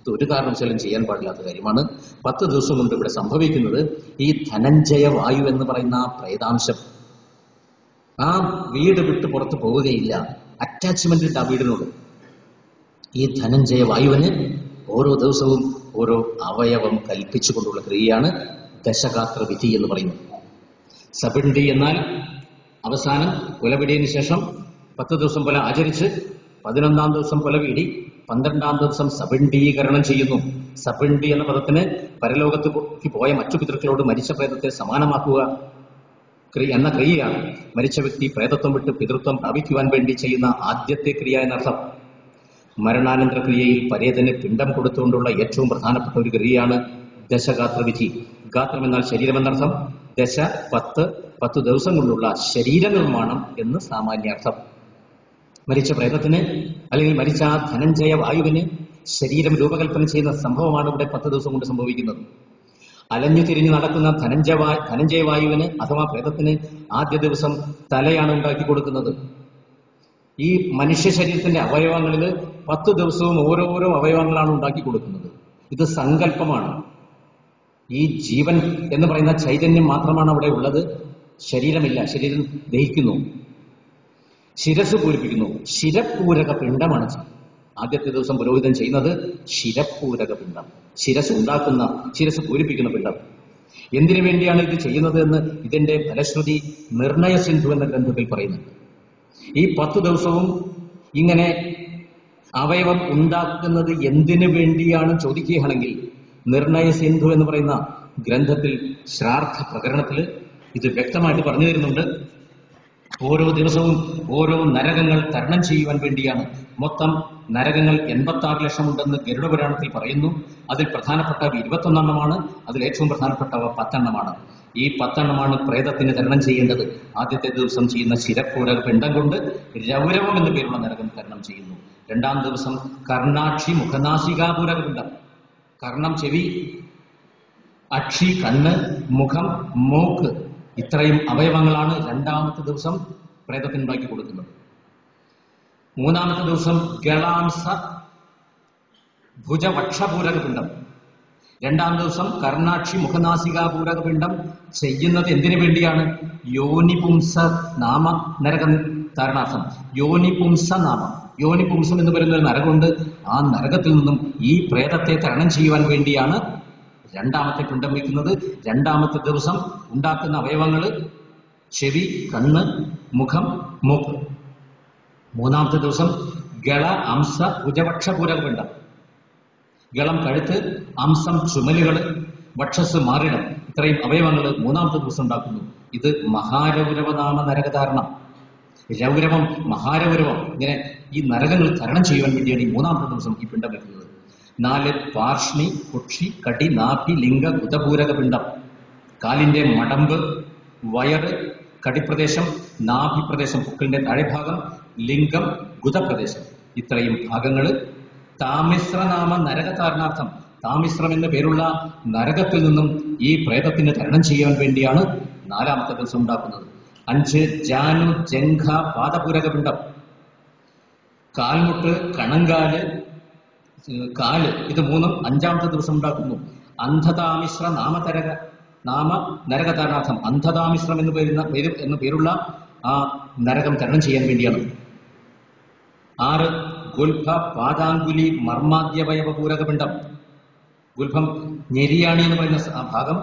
ഇത് ഒരു കാരണവശാലും ചെയ്യാൻ പാടില്ലാത്ത കാര്യമാണ്. 10 ദിവസം കൊണ്ട് ഇവിടെ സംഭവിക്കുന്നത് ഈ ധനഞ്ജയ വായു എന്ന് പറയുന്ന ആ പ്രേതാംശം ആ വീട് വിട്ട് പുറത്ത് പോവുകയില്ല. അറ്റാച്ച്മെന്റ് ഉണ്ട് ആ വീടിനോട്. ഈ ധനഞ്ജയ വായുവിന് ഓരോ ദിവസവും ഓരോ അവയവം കൽപ്പിച്ചുകൊണ്ടുള്ള ക്രിയയാണ് ദശഗാത്ര വിധി എന്ന് പറയുന്നത്. സബിണ്ടി എന്നാൽ അവസാനം കൊലവിടിയതിനു ശേഷം 10 ദിവസം പോലെ ആചരിച്ച് 11ാം ദിവസം കൊലവീടി 12ാം ദിവസം സബിണ്ടീകരണം ചെയ്യുന്നു. സബിണ്ടി എന്ന പദത്തിന് പരലോകത്തേക്ക് പോയ മറ്റു പിതൃക്കളോട് മരിച്ച പ്രേതത്തെ സമാനമാക്കുക എന്ന ക്രിയയാണ്. മരിച്ച വ്യക്തി പ്രേതത്വം വിട്ട് പിതൃത്വം പ്രാപിക്കുവാൻ വേണ്ടി ചെയ്യുന്ന ആദ്യത്തെ ക്രിയ എന്നർത്ഥം. മരണാനന്തര ക്രിയയിൽ പരേതന് പിണ്ടം കൊടുത്തുകൊണ്ടുള്ള ഏറ്റവും പ്രധാനപ്പെട്ട ഒരു ക്രിയയാണ് ദശഗാത്രവിധി. ഗാത്രം എന്നാൽ ശരീരമെന്നർത്ഥം. ദശ 10 ദിവസം കൊണ്ടുള്ള ശരീര നിർമ്മാണം എന്ന് സാമാന്യാർത്ഥം. മരിച്ച പ്രേതത്തിന് അല്ലെങ്കിൽ മരിച്ച ആ ധനഞ്ജയ വായുവിന് ശരീരം രൂപകൽപ്പന ചെയ്യുന്ന സംഭവമാണ് ഇവിടെ 10 ദിവസം കൊണ്ട് സംഭവിക്കുന്നത്. അലഞ്ഞു തിരിഞ്ഞു നടക്കുന്ന ധനഞ്ജയ വായുവിന് അഥവാ പ്രേതത്തിന് ആദ്യ ദിവസം തലയാണ് ഉണ്ടാക്കി കൊടുക്കുന്നത്. ഈ മനുഷ്യ ശരീരത്തിന്റെ അവയവങ്ങളിൽ 10 ദിവസവും ഓരോരോ അവയവങ്ങളാണ് ഉണ്ടാക്കി കൊടുക്കുന്നത്. ഇത് സങ്കല്പമാണ്. ഈ ജീവൻ എന്ന് പറയുന്ന ചൈതന്യം മാത്രമാണ് അവിടെ ഉള്ളത്. ശരീരമില്ല. ശരീരം ദഹിക്കുന്നു, ശിരസ് പൂരിപ്പിക്കുന്നു. ശിരപൂരക പിണ്ഡമാണ് ആദ്യത്തെ ദിവസം പുരോഹിതൻ ചെയ്യുന്നത്. ശിരപൂരക പിണ്ഡം, ശിരസ് പൂരിപ്പിക്കുന്ന പിണ്ഡം. എന്തിനു വേണ്ടിയാണ് ഇത് ചെയ്യുന്നത് എന്ന് ഇതിന്റെ ഫലശ്രുതി നിർണയ സിന്ധു എന്ന ഗ്രന്ഥത്തിൽ പറയുന്നുണ്ട്. ഈ 10 ദിവസവും ഇങ്ങനെ അവയവം ഉണ്ടാക്കുന്നത് എന്തിനു വേണ്ടിയാണ് ചോദിക്കുകയാണെങ്കിൽ നിർണയ സിന്ധു എന്ന് പറയുന്ന ഗ്രന്ഥത്തിൽ ശ്രാർത്ഥ പ്രകരണത്തിൽ ഇത് വ്യക്തമായിട്ട് പറഞ്ഞു തരുന്നുണ്ട്. ഓരോ ദിവസവും ഓരോ നരകങ്ങൾ തരണം ചെയ്യുവാൻ വേണ്ടിയാണ്. മൊത്തം നരകങ്ങൾ 86 ലക്ഷമുണ്ടെന്ന് ഗരുഡപുരാണത്തിൽ പറയുന്നു. അതിൽ പ്രധാനപ്പെട്ടവ 21 എണ്ണമാണ്. അതിൽ ഏറ്റവും പ്രധാനപ്പെട്ടവ 10 എണ്ണമാണ്. ഈ 10 എണ്ണമാണ് പ്രേതത്തിന് തരണം ചെയ്യേണ്ടത്. ആദ്യത്തെ ദിവസം ചെയ്യുന്ന ശിരപൂരക പിണ്ഡം കൊണ്ട് രൗരവം എന്ന പേരുള്ള നരകം തരണം ചെയ്യുന്നു. 2-ാം ദിവസം കർണാക്ഷി മുഖനാസികാപൂരക പിണ്ഡം. കർണം ചെവി, അക്ഷി കണ്ണ്, മുഖം മൂക്ക്, ഇത്രയും അവയവങ്ങളാണ് 2-ാമത്തെ ദിവസം പ്രേതത്തിന് ഉണ്ടാക്കി കൊടുക്കുന്നത്. 3-ാമത്തെ ദിവസം ഗളാംസ ഭുജവക്ഷപൂരക പിണ്ഡം. 2-ാം ദിവസം കർണാക്ഷി മുഖനാസികാപൂരക പിണ്ഡം ചെയ്യുന്നത് എന്തിനു വേണ്ടിയാണ്? യോനിപുംസ നാമ നരകം താരണാർത്ഥം. യോനിപുംസ നാമം, യോനിപുംസം എന്ന് പറയുന്ന ഒരു നരകമുണ്ട്. ആ നരകത്തിൽ നിന്നും ഈ പ്രേതത്തെ തരണം ചെയ്യുവാൻ വേണ്ടിയാണ് 2-ാമത്തെ പിണ്ഡം വയ്ക്കുന്നത്. 2-ാമത്തെ ദിവസം ഉണ്ടാക്കുന്ന അവയവങ്ങള് ചെവി, കണ്ണ്, മുഖം, മൂക്ക്. 3-ാമത്തെ ദിവസം ഗള അംസ ഭുജവക്ഷപൂരക പിണ്ഡം. ഗളം കഴുത്ത്, അംസം ചുമലുകള്, വക്ഷസ് മാറിടം, ഇത്രയും അവയവങ്ങൾ 3-ാമത്തെ ദിവസം ഉണ്ടാക്കുന്നു. ഇത് മഹാരൗരവനാമ നരകധാരണം. രൗരവം, മഹാരൗരവം, ഇങ്ങനെ ഈ നരകങ്ങൾ തരണം ചെയ്യുവാൻ വേണ്ടിയാണ് ഈ 3-ാമത്തെ ദിവസം ഈ പിണ്ഡം വെക്കുന്നത്. 4 പാർഷ്ണി, കുക്ഷി, കടി, നാഭി, ലിംഗ, ഗുദപൂരക പിണ്ഡം. കാലിന്റെ മടമ്പ്, വയറ്, കടിപ്രദേശം, നാഭിപ്രദേശം, പുക്കിളിന്റെ താഴെഭാഗം, ലിംഗം, ഗുദപ്രദേശം, ഇത്രയും ഭാഗങ്ങൾ താമിശ്രനാമ നരകതാരണാർത്ഥം. താമിശ്രം എന്ന പേരുള്ള നരകത്തിൽ നിന്നും ഈ പ്രേതത്തിന് തരണം ചെയ്യാൻ വേണ്ടിയാണ് 4-ാമത്തെ ദിവസം ഉണ്ടാക്കുന്നത്. 5 ജാനു, ജംഘ, പാദപൂരക പിണ്ഡം. കാൽമുട്ട്, കണങ്കാല്, കാല്, ഇത് 3ഉം 5-ാമത്തെ ദിവസം ഉണ്ടാക്കുന്നു. അന്ധതാമിശ്ര നാമ നരകതാരണാർത്ഥം. അന്ധതാമിശ്രം എന്ന് പേരുള്ള ആ നരകം തരണം ചെയ്യാൻ വേണ്ടിയാണ്. 6 ഗുൽഭ, പാദാങ്കുലി, മർമാദ്യവയവ പൂരക പിണ്ഡം. ഗുൽഭം ഞെരിയാണി എന്ന് പറയുന്ന ആ ഭാഗം,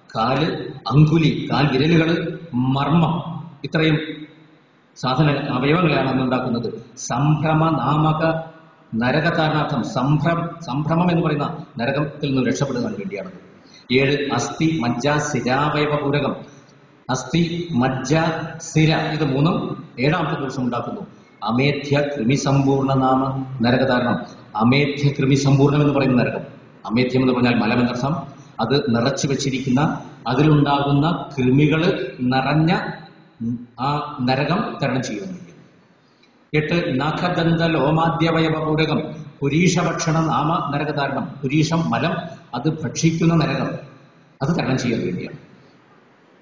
കാല്, അങ്കുലി, കാൽ വിരലുകള്, മർമ്മം, ഇത്രയും അവയവങ്ങളാണ് അന്നുണ്ടാക്കുന്നത്. സംഭ്രമ നാമക നരകതാരണാർത്ഥം. സംഭ്രമം എന്ന് പറയുന്ന നരകത്തിൽ നിന്ന് രക്ഷപ്പെടുവാൻ വേണ്ടിയാണ്. 7 അസ്ഥി, മജ്ജ, സിരാവയവ പൂരകം. അസ്ഥി, മജ്ജ, സിര, ഇത് 3ഉം 7-ാമത്തെ ദിവസം ഉണ്ടാക്കുന്നു. അമേധ്യ കൃമിസമ്പൂർണ്ണ നാമ നരകധാരണം. അമേധ്യ കൃമിസമ്പൂർണം എന്ന് പറയുന്ന നരകം. അമേധ്യം എന്ന് പറഞ്ഞാൽ മലമെന്നർത്ഥം. അത് നിറച്ചു വെച്ചിരിക്കുന്ന, അതിലുണ്ടാകുന്ന കൃമികൾ നിറഞ്ഞ ആ നരകം തരണം ചെയ്യാൻ വേണ്ടി. 8 നഖദന്ത ലോമാദ്യവയവ പൂരകം. പുരീഷഭക്ഷണ നാമ നരകധാരണം. പുരീഷം, മലം, അത് ഭക്ഷിക്കുന്ന നരകം, അത് തരണം ചെയ്യാൻ വേണ്ടിയാണ്.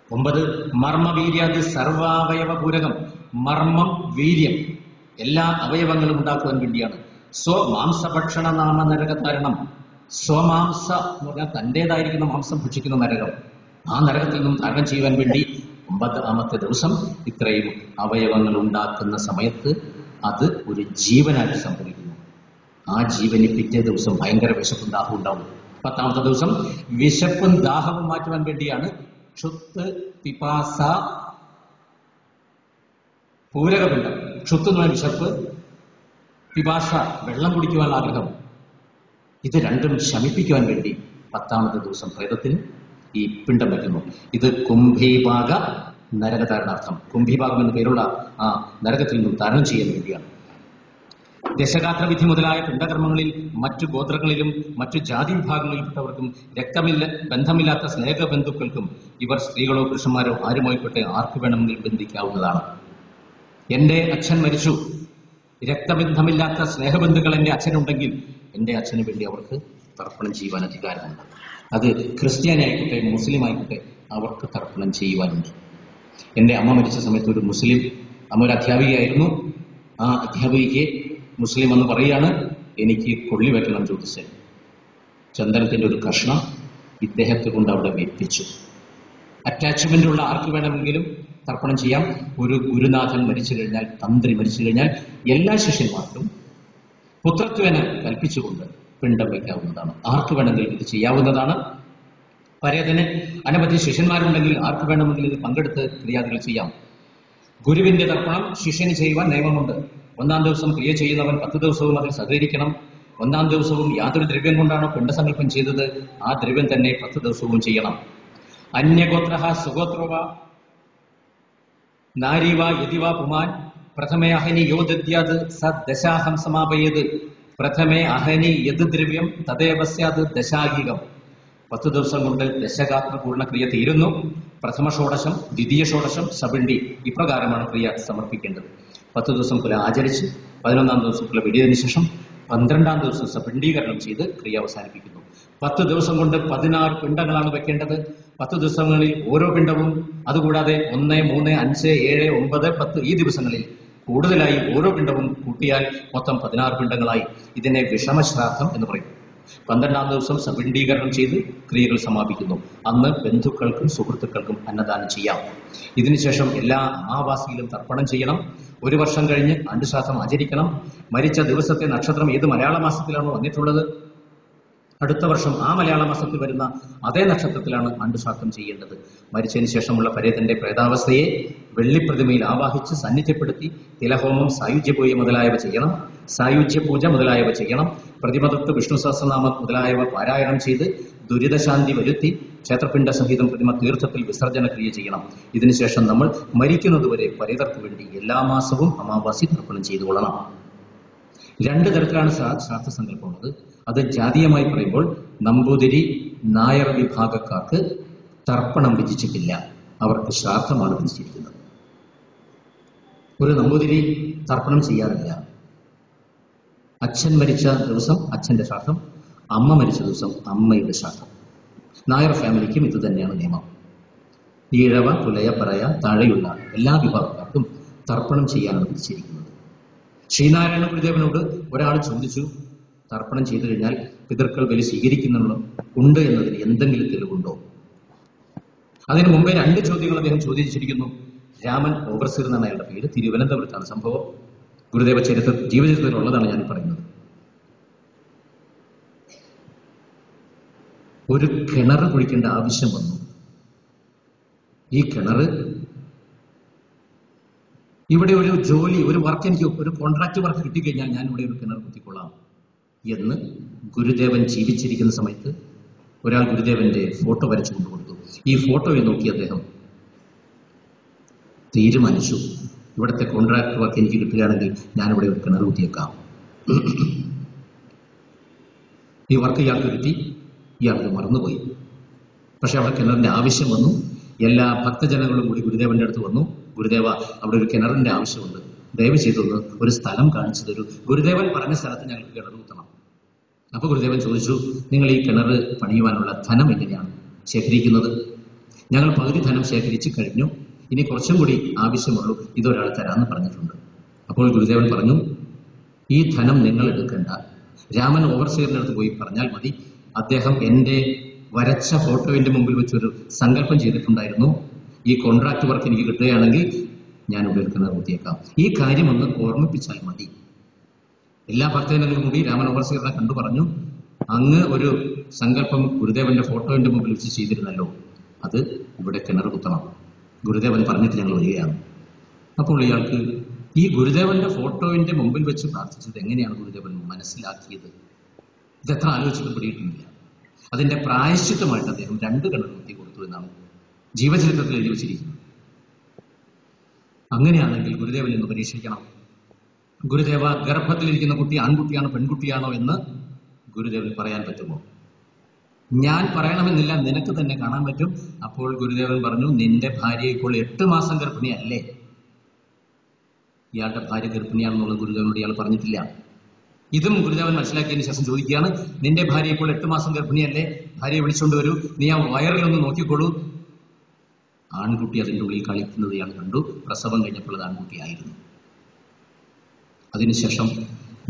9 മർമ്മവീര്യാദി സർവാവയവ പൂരകം. മർമ്മം, വീര്യം, എല്ലാ അവയവങ്ങളും ഉണ്ടാക്കുവാൻ വേണ്ടിയാണ്. സ്വമാംസഭക്ഷണ നാമ നരകധാരണം. സ്വമാംസ എന്ന് പറഞ്ഞാൽ തന്റേതായിരിക്കുന്ന മാംസം ഭക്ഷിക്കുന്ന നരകം. ആ നരകത്തിൽ നിന്നും തരണം ചെയ്യുവാൻ വേണ്ടി 9-ാമത്തെ ദിവസം ഇത്രയും അവയവങ്ങൾ ഉണ്ടാക്കുന്ന സമയത്ത് അത് ഒരു ജീവനായിട്ട് സംഭവിക്കുന്നു. ആ ജീവന് പിറ്റേ ദിവസം ഭയങ്കര വിശപ്പും ദാഹവും ഉണ്ടാവും. 10-ാമത്തെ ദിവസം വിശപ്പും ദാഹവും മാറ്റുവാൻ വേണ്ടിയാണ് ക്ഷുത്ത്, പിപാസ, പൂരകപിണ്ഡം. ക്ഷുത്ത് എന്ന് പറഞ്ഞ വിശപ്പ്, പിപാസ വെള്ളം കുടിക്കുവാൻ ആഗ്രഹം, ഇത് രണ്ടും ശമിപ്പിക്കുവാൻ വേണ്ടി 10-ാമത്തെ ദിവസം പ്രേതത്തിന് ഈ പിണ്ഡം വയ്ക്കുന്നു. ഇത് കുംഭീഭാഗ നരകതാരണാർത്ഥം. കുംഭീഭാഗം എന്ന പേരുള്ള ആ നരകത്തിൽ നിന്നും തരണം ചെയ്യാൻ വേണ്ടിയാണ്. ദശഗാത്രവിധി മുതലായ പിണ്ടകർമ്മങ്ങളിൽ മറ്റു ഗോത്രങ്ങളിലും മറ്റു ജാതി വിഭാഗങ്ങളിൽപ്പെട്ടവർക്കും ബന്ധമില്ലാത്ത സ്നേഹബന്ധുക്കൾക്കും ഇവർ സ്ത്രീകളോ പുരുഷന്മാരോ ആരുമായിക്കോട്ടെ ആർക്ക് വേണമെങ്കിലും ബന്ധിക്കാവുന്നതാണ്. എന്റെ അച്ഛൻ മരിച്ചു, രക്തബന്ധമില്ലാത്ത സ്നേഹബന്ധുക്കൾ എന്റെ അച്ഛനുണ്ടെങ്കിൽ എന്റെ അച്ഛന് വേണ്ടി അവർക്ക് തർപ്പണം ചെയ്യുവാൻ അധികാരമുണ്ട്. അത് ക്രിസ്ത്യാനിയായിക്കോട്ടെ മുസ്ലിം ആയിക്കോട്ടെ അവർക്ക് തർപ്പണം ചെയ്യുവാനുണ്ട്. എന്റെ അമ്മ മരിച്ച സമയത്ത് ഒരു മുസ്ലിം അമ്മ ഒരു അധ്യാപികയായിരുന്നു. ആ അധ്യാപികയ്ക്ക് മുസ്ലിം എന്ന് പറയാണ്, എനിക്ക് കൊള്ളി വെക്കണം ചോദിച്ച് ചന്ദനത്തിന്റെ ഒരു കഷ്ണം ഇദ്ദേഹത്തെ കൊണ്ട് അവിടെ വെപ്പിച്ചു. അറ്റാച്ച്മെന്റ് ഉള്ള ആർക്ക് വേണമെങ്കിലും തർപ്പണം ചെയ്യാം. ഒരു ഗുരുനാഥൻ മരിച്ചു കഴിഞ്ഞാൽ, തന്ത്രി മരിച്ചു കഴിഞ്ഞാൽ എല്ലാ ശിഷ്യന്മാർക്കും പുത്രത്വേന കൽപ്പിച്ചുകൊണ്ട് പിണ്ടം വയ്ക്കാവുന്നതാണ്. ആർക്ക് വേണമെങ്കിലും ഇത് ചെയ്യാവുന്നതാണ്. പരേതന് അനവധി ശിഷ്യന്മാരുണ്ടെങ്കിൽ ആർക്ക് വേണമെങ്കിലും ഇത് പങ്കെടുത്ത് ക്രിയാദികൾ ചെയ്യാം. ഗുരുവിന്റെ തർപ്പണം ശിഷ്യന് ചെയ്യുവാൻ നിയമമുണ്ട്. 1-ാം ദിവസം ക്രിയ ചെയ്യുന്നവൻ 10 ദിവസവും അതിൽ സഹകരിക്കണം. 1-ാം ദിവസവും യാതൊരു ദ്രവ്യം കൊണ്ടാണോ പിണ്ടസങ്കല്പം ചെയ്തത് ആ ദ്രവ്യം തന്നെ 10 ദിവസവും ചെയ്യണം. അന്യഗോത്ര സുഗോത്രവ നാരീവ യതിവ പുമാൻ പ്രഥമേ അഹനി യോ ദദ്യാത് സ ദശാഹം സമാപയത് പ്രഥമേ അഹനി യദ് ദ്രവ്യം തദേവ സ്യാത് ദശാഹികം. 10 ദിവസം കൊണ്ട് ദശഗാത്ര പൂർണ്ണക്രിയ തീരുന്നു. പ്രഥമ ഷോഡശം, ദ്വിതീയ ഷോഡശം, സപിണ്ടി ഇപ്രകാരമാണ് ക്രിയ സമർപ്പിക്കേണ്ടത്. 10 ദിവസം കുല ആചരിച്ച് 11-ാം ദിവസം കുല വെടിയതിനു ശേഷം 12-ാം ദിവസം സപിണ്ടീകരണം ചെയ്ത് ക്രിയ അവസാനിപ്പിക്കുന്നു. 10 ദിവസം കൊണ്ട് 16 പിണ്ടങ്ങളാണ് വെക്കേണ്ടത്. 10 ദിവസങ്ങളിൽ ഓരോ പിണ്ടവും, അതുകൂടാതെ 1, 3, 5, 7, 9, 10 ഈ ദിവസങ്ങളിൽ കൂടുതലായി ഓരോ പിണ്ടവും കൂട്ടിയാൽ മൊത്തം 16 പിണ്ടങ്ങളായി. ഇതിനെ വിഷമശ്രാദ്ധം എന്ന് പറയും. 12-ാം ദിവസം സപിണ്ടീകരണം ചെയ്ത് ക്രിയകൾ സമാപിക്കുന്നു. അന്ന് ബന്ധുക്കൾക്കും സുഹൃത്തുക്കൾക്കും അന്നദാനം ചെയ്യാം. ഇതിനുശേഷം എല്ലാ അമാവാസിയിലും തർപ്പണം ചെയ്യണം. 1 വർഷം കഴിഞ്ഞ് ആണ്ടുശ്രാദ്ധം ആചരിക്കണം. മരിച്ച ദിവസത്തെ നക്ഷത്രം ഏത് മലയാള മാസത്തിലാണോ വന്നിട്ടുള്ളത് അടുത്ത വർഷം ആ മലയാള മാസത്തിൽ വരുന്ന അതേ നക്ഷത്രത്തിലാണ് ആണ്ടുശ്രാദ്ധം ചെയ്യേണ്ടത്. മരിച്ചതിന് ശേഷമുള്ള പരേതന്റെ പ്രേതാവസ്ഥയെ വെള്ളിപ്രതിമയിൽ ആവാഹിച്ച് സന്നിധ്യപ്പെടുത്തി തിലഹോമം, സായുജ്യപൂജ മുതലായവ ചെയ്യണം. സായുജ്യപൂജ മുതലായവ ചെയ്യണം. പ്രതിമതൊട്ട് വിഷ്ണു സഹസ്രനാമം മുതലായവ പാരായണം ചെയ്ത് ദുരിതശാന്തി വരുത്തി ക്ഷേത്രപിണ്ഡ സഹിതം പ്രതിമ തീർത്ഥത്തിൽ വിസർജന ക്രിയ ചെയ്യണം. ഇതിനുശേഷം നമ്മൾ മരിക്കുന്നതുവരെ പരേതർക്ക് വേണ്ടി എല്ലാ മാസവും അമാവാസി തർപ്പണം ചെയ്തുകൊള്ളണം. 2 തരത്തിലാണ് ശ്രാദ്ധ സങ്കല്പമുള്ളത്. അത് ജാതീയമായി പറയുമ്പോൾ നമ്പൂതിരി, നായർ വിഭാഗക്കാർക്ക് തർപ്പണം വിധിച്ചിട്ടില്ല, അവർക്ക് ശ്രാദ്ധമാണ് വിധിച്ചിരിക്കുന്നത്. ഒരു നമ്പൂതിരി തർപ്പണം ചെയ്യാറില്ല. അച്ഛൻ മരിച്ച ദിവസം അച്ഛന്റെ ശ്രാദ്ധം, അമ്മ മരിച്ച ദിവസം അമ്മയുടെ ശ്രാദ്ധം. നായർ ഫാമിലിക്കും ഇത് തന്നെയാണ് നിയമം. ഈഴവ, പുലയ, പറയ താഴെയുള്ള എല്ലാ വിഭാഗക്കാർക്കും തർപ്പണം ചെയ്യാനാണ് വിധിച്ചിരിക്കുന്നത്. ശ്രീനാരായണ ഗുരുദേവനോട് ഒരാൾ ചോദിച്ചു, തർപ്പണം ചെയ്തു കഴിഞ്ഞാൽ പിതൃക്കൾ ബലി സ്വീകരിക്കുന്നുണ്ട് എന്നതിന് എന്തെങ്കിലും തെളിവുണ്ടോ? അതിനു മുമ്പേ 2 ചോദ്യങ്ങൾ അദ്ദേഹം ചോദിച്ചിരിക്കുന്നു. രാമൻ ഓവർസീർ എന്നാണ് അയാളുടെ പേര്. തിരുവനന്തപുരത്താണ് സംഭവം. ഗുരുദേവ ജീവചരിത്രത്തിലുള്ളതാണ് ഞാൻ പറയുന്നത്. ഒരു കിണർ കുഴിക്കേണ്ട ആവശ്യം വന്നു. ഈ കിണർ ഇവിടെ ഒരു ജോലി, ഒരു വർക്ക്, എനിക്ക് ഒരു കോൺട്രാക്ട് വർക്ക് കിട്ടിക്കഴിഞ്ഞാൽ ഞാൻ ഇവിടെ ഒരു കിണർ കുത്തിക്കൊള്ളാം എന്ന് ഗുരുദേവൻ ജീവിച്ചിരിക്കുന്ന സമയത്ത് ഒരാൾ ഗുരുദേവന്റെ ഫോട്ടോ വരച്ചു കൊണ്ടുകൊടുത്തു. ഈ ഫോട്ടോയിൽ നോക്കി അദ്ദേഹം തീരുമാനിച്ചു, ഇവിടുത്തെ കോൺട്രാക്ട് വർക്ക് എനിക്ക് കിട്ടുകയാണെങ്കിൽ ഞാനിവിടെ ഒരു കിണർ കുത്തിയേക്കാം. ഈ വർക്ക് ഇയാൾക്ക് കിട്ടി, ഇയാൾക്ക് മറന്നുപോയി. പക്ഷെ അവിടെ കിണറിന്റെ ആവശ്യം വന്നു. എല്ലാ ഭക്തജനങ്ങളും കൂടി ഗുരുദേവന്റെ അടുത്ത് വന്നു. ഗുരുദേവ, അവിടെ ഒരു കിണറിന്റെ ആവശ്യമുണ്ട്, ദയവ് ചെയ്തൊന്ന് ഒരു സ്ഥലം കാണിച്ചു തരൂ. ഗുരുദേവൻ പറഞ്ഞ സ്ഥലത്ത് ഞങ്ങൾക്ക് കിണർ കുത്തണം. അപ്പൊ ഗുരുദേവൻ ചോദിച്ചു, നിങ്ങൾ ഈ കിണർ പണിയുവാനുള്ള ധനം എങ്ങനെയാണ് ശേഖരിക്കുന്നത്? ഞങ്ങൾ പകുതി ധനം ശേഖരിച്ച് കഴിഞ്ഞു, ഇനി കുറച്ചും കൂടി ആവശ്യമുള്ളൂ, ഇതൊരാൾ തരാമെന്ന് പറഞ്ഞിട്ടുണ്ട്. അപ്പോൾ ഗുരുദേവൻ പറഞ്ഞു, ഈ ധനം നിങ്ങൾ എടുക്കേണ്ട, രാമൻ ഓവർസീറിന്റെ അടുത്ത് പോയി പറഞ്ഞാൽ മതി. അദ്ദേഹം എന്റെ വരച്ച ഫോട്ടോയുടെ മുമ്പിൽ വെച്ചൊരു സങ്കല്പം ചെയ്തിട്ടുണ്ടായിരുന്നു, ഈ കോൺട്രാക്ട് വർക്ക് എനിക്ക് കിട്ടുകയാണെങ്കിൽ ഞാൻ ഇവിടെ ഒരു കിണർ കുത്തിയേക്കാം. ഈ കാര്യം ഒന്ന് ഓർമ്മിപ്പിച്ചാൽ മതി. എല്ലാ ഭക്തജനങ്ങളും കൂടി രാമൻ ഓവർസീറിനെ കണ്ടു പറഞ്ഞു, അങ്ങ് ഒരു സങ്കല്പം ഗുരുദേവന്റെ ഫോട്ടോയുടെ മുമ്പിൽ വെച്ച് ചെയ്തിരുന്നല്ലോ, അത് ഇവിടെ കിണർ കുത്തണം. ഗുരുദേവൻ പറഞ്ഞിട്ട് ഞങ്ങൾ വരികയാണ്. അപ്പോൾ ഇയാൾക്ക് ഈ ഗുരുദേവന്റെ ഫോട്ടോയുടെ മുമ്പിൽ വെച്ച് പ്രാർത്ഥിച്ചത് എങ്ങനെയാണ് ഗുരുദേവൻ മനസ്സിലാക്കിയത്? ഇതെത്ര ആലോചിച്ചിട്ട് പിടിയിട്ടുമില്ല. അതിന്റെ പ്രായശ്ചിത്തമായിട്ട് അദ്ദേഹം 2 കിണർ കുത്തി കൊടുത്തു എന്നാണ് ജീവചരിത്രത്തിൽ എഴുതി വച്ചിരിക്കുന്നത്. അങ്ങനെയാണെങ്കിൽ ഗുരുദേവൻ ഇന്ന് പരീക്ഷിക്കണം. ഗുരുദേവ, ഗർഭത്തിലിരിക്കുന്ന കുട്ടി ആൺകുട്ടിയാണോ പെൺകുട്ടിയാണോ എന്ന് ഗുരുദേവന് പറയാൻ പറ്റുമോ? ഞാൻ പറയണമെന്നില്ല, നിനക്ക് തന്നെ കാണാൻ പറ്റും. അപ്പോൾ ഗുരുദേവൻ പറഞ്ഞു, നിന്റെ ഭാര്യ ഇപ്പോൾ 8 മാസം ഗർഭിണിയല്ലേ? ഇയാളുടെ ഭാര്യ ഗർഭിണിയാണെന്നുള്ളത് ഗുരുദേവനോട് ഇയാൾ പറഞ്ഞിട്ടില്ല. ഇതും ഗുരുദേവൻ മനസ്സിലാക്കിയതിന് ശേഷം ചോദിക്കുകയാണ്, നിന്റെ ഭാര്യ ഇപ്പോൾ 8 മാസം ഗർഭിണിയല്ലേ? ഭാര്യയെ വിളിച്ചുകൊണ്ട് വരൂ, നീ ആ വയറിലൊന്ന് നോക്കിക്കോളൂ. ആൺകുട്ടി അതിൻ്റെ ഉള്ളിൽ കളിക്കുന്നത് ഇയാൾ കണ്ടു. പ്രസവം കഴിഞ്ഞപ്പോൾ അത് ആൺകുട്ടിയായിരുന്നു. അതിനുശേഷം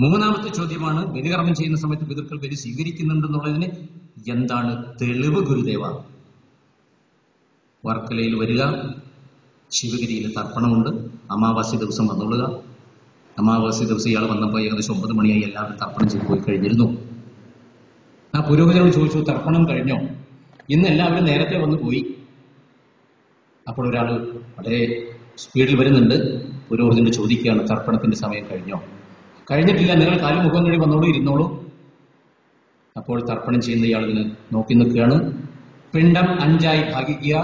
3ാമത്തെ ചോദ്യമാണ്, ബലികർമ്മം ചെയ്യുന്ന സമയത്ത് പിതൃക്കൾ ബലി സ്വീകരിക്കുന്നുണ്ടെന്നുള്ളതിന് എന്താണ് തെളിവ് ഗുരുദേവ? വർക്കലയിൽ വരിക, ശിവഗിരിയിൽ തർപ്പണമുണ്ട്, അമാവാസി ദിവസം വന്നുകൊള്ളുക. അമാവാസി ദിവസം ഇയാൾ വന്നപ്പോൾ ഏകദേശം 9 മണിയായി. എല്ലാവരും തർപ്പണം ചെയ്ത് പോയി കഴിഞ്ഞിരുന്നു. ആ പുരോഹിതനോട് ചോദിച്ചു, തർപ്പണം കഴിഞ്ഞോ? ഇന്ന് എല്ലാവരും നേരത്തെ വന്നു പോയി. അപ്പോൾ ഒരാൾ വളരെ സ്പീഡിൽ വരുന്നുണ്ട്. പുരോഹിതന് ചോദിക്കുകയാണ്, തർപ്പണത്തിന്റെ സമയം കഴിഞ്ഞോ? കഴിഞ്ഞിട്ടില്ല, നിങ്ങൾ കാലും മുഖം കഴി വന്നോളൂ, ഇരുന്നോളൂ. അപ്പോൾ തർപ്പണം ചെയ്യുന്ന ഇയാൾ ഇതിന് നോക്കി നിൽക്കുകയാണ്. പിണ്ഡം 5ആയി ഭാഗിക്കുക,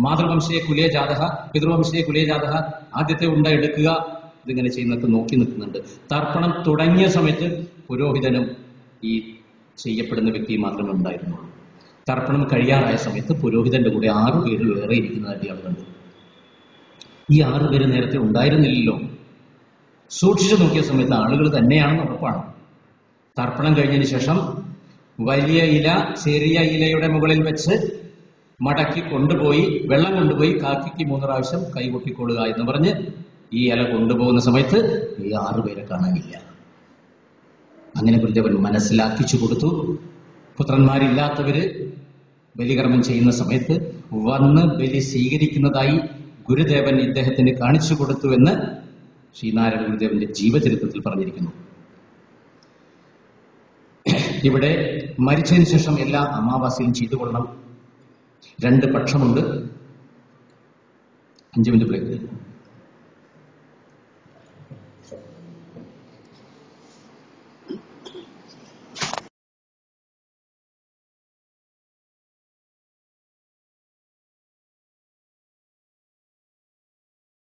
മാതൃവംശയെ കുലേ ജാതക, പിതൃവംശയെ കുലേ ജാതക, ആദ്യത്തെ ഉണ്ട എടുക്കുക. ഇതിങ്ങനെ ചെയ്യുന്നൊക്കെ നോക്കി നിൽക്കുന്നുണ്ട്. തർപ്പണം തുടങ്ങിയ സമയത്ത് പുരോഹിതനും ഈ ചെയ്യപ്പെടുന്ന വ്യക്തിയും മാത്രമേ ഉണ്ടായിരുന്നുള്ളൂ. തർപ്പണം കഴിയാറായ സമയത്ത് പുരോഹിതന്റെ കൂടെ 6 പേര് വേറെ ഇരിക്കുന്നതായിട്ട് ഇയാൾ കണ്ടു. ഈ 6 പേര് നേരത്തെ ഉണ്ടായിരുന്നില്ലല്ലോ. സൂക്ഷിച്ചു നോക്കിയ സമയത്ത് ആളുകൾ തന്നെയാണെന്ന് ഉറപ്പാണ്. തർപ്പണം കഴിഞ്ഞതിന് ശേഷം വലിയ ഇല ചെറിയ ഇലയുടെ മുകളിൽ വെച്ച് മടക്കി കൊണ്ടുപോയി, വെള്ളം കൊണ്ടുപോയി കാക്കിക്ക് 3 പ്രാവശ്യം കൈകൊട്ടിക്കൊള്ളുക എന്ന് പറഞ്ഞ് ഈ ഇല കൊണ്ടുപോകുന്ന സമയത്ത് ഈ 6 പേരെ കാണാനില്ല. അങ്ങനെ ഗുരുദേവൻ മനസ്സിലാക്കിച്ചു കൊടുത്തു. പുത്രന്മാരില്ലാത്തവര് ബലികർമ്മം ചെയ്യുന്ന സമയത്ത് വന്ന് ബലി സ്വീകരിക്കുന്നതായി ഗുരുദേവൻ ഇദ്ദേഹത്തിന് കാണിച്ചു കൊടുത്തു എന്ന് ശ്രീനാരായണ ഗുരുദേവന്റെ ജീവചരിത്രത്തിൽ പറഞ്ഞിരിക്കുന്നു. ഇവിടെ മരിച്ചതിന് ശേഷം എല്ലാ അമാവാസിയും ചെയ്തു കൊള്ളണം. 2 പക്ഷമുണ്ട്. 5 മിനിറ്റ് ബ്രേക്ക്.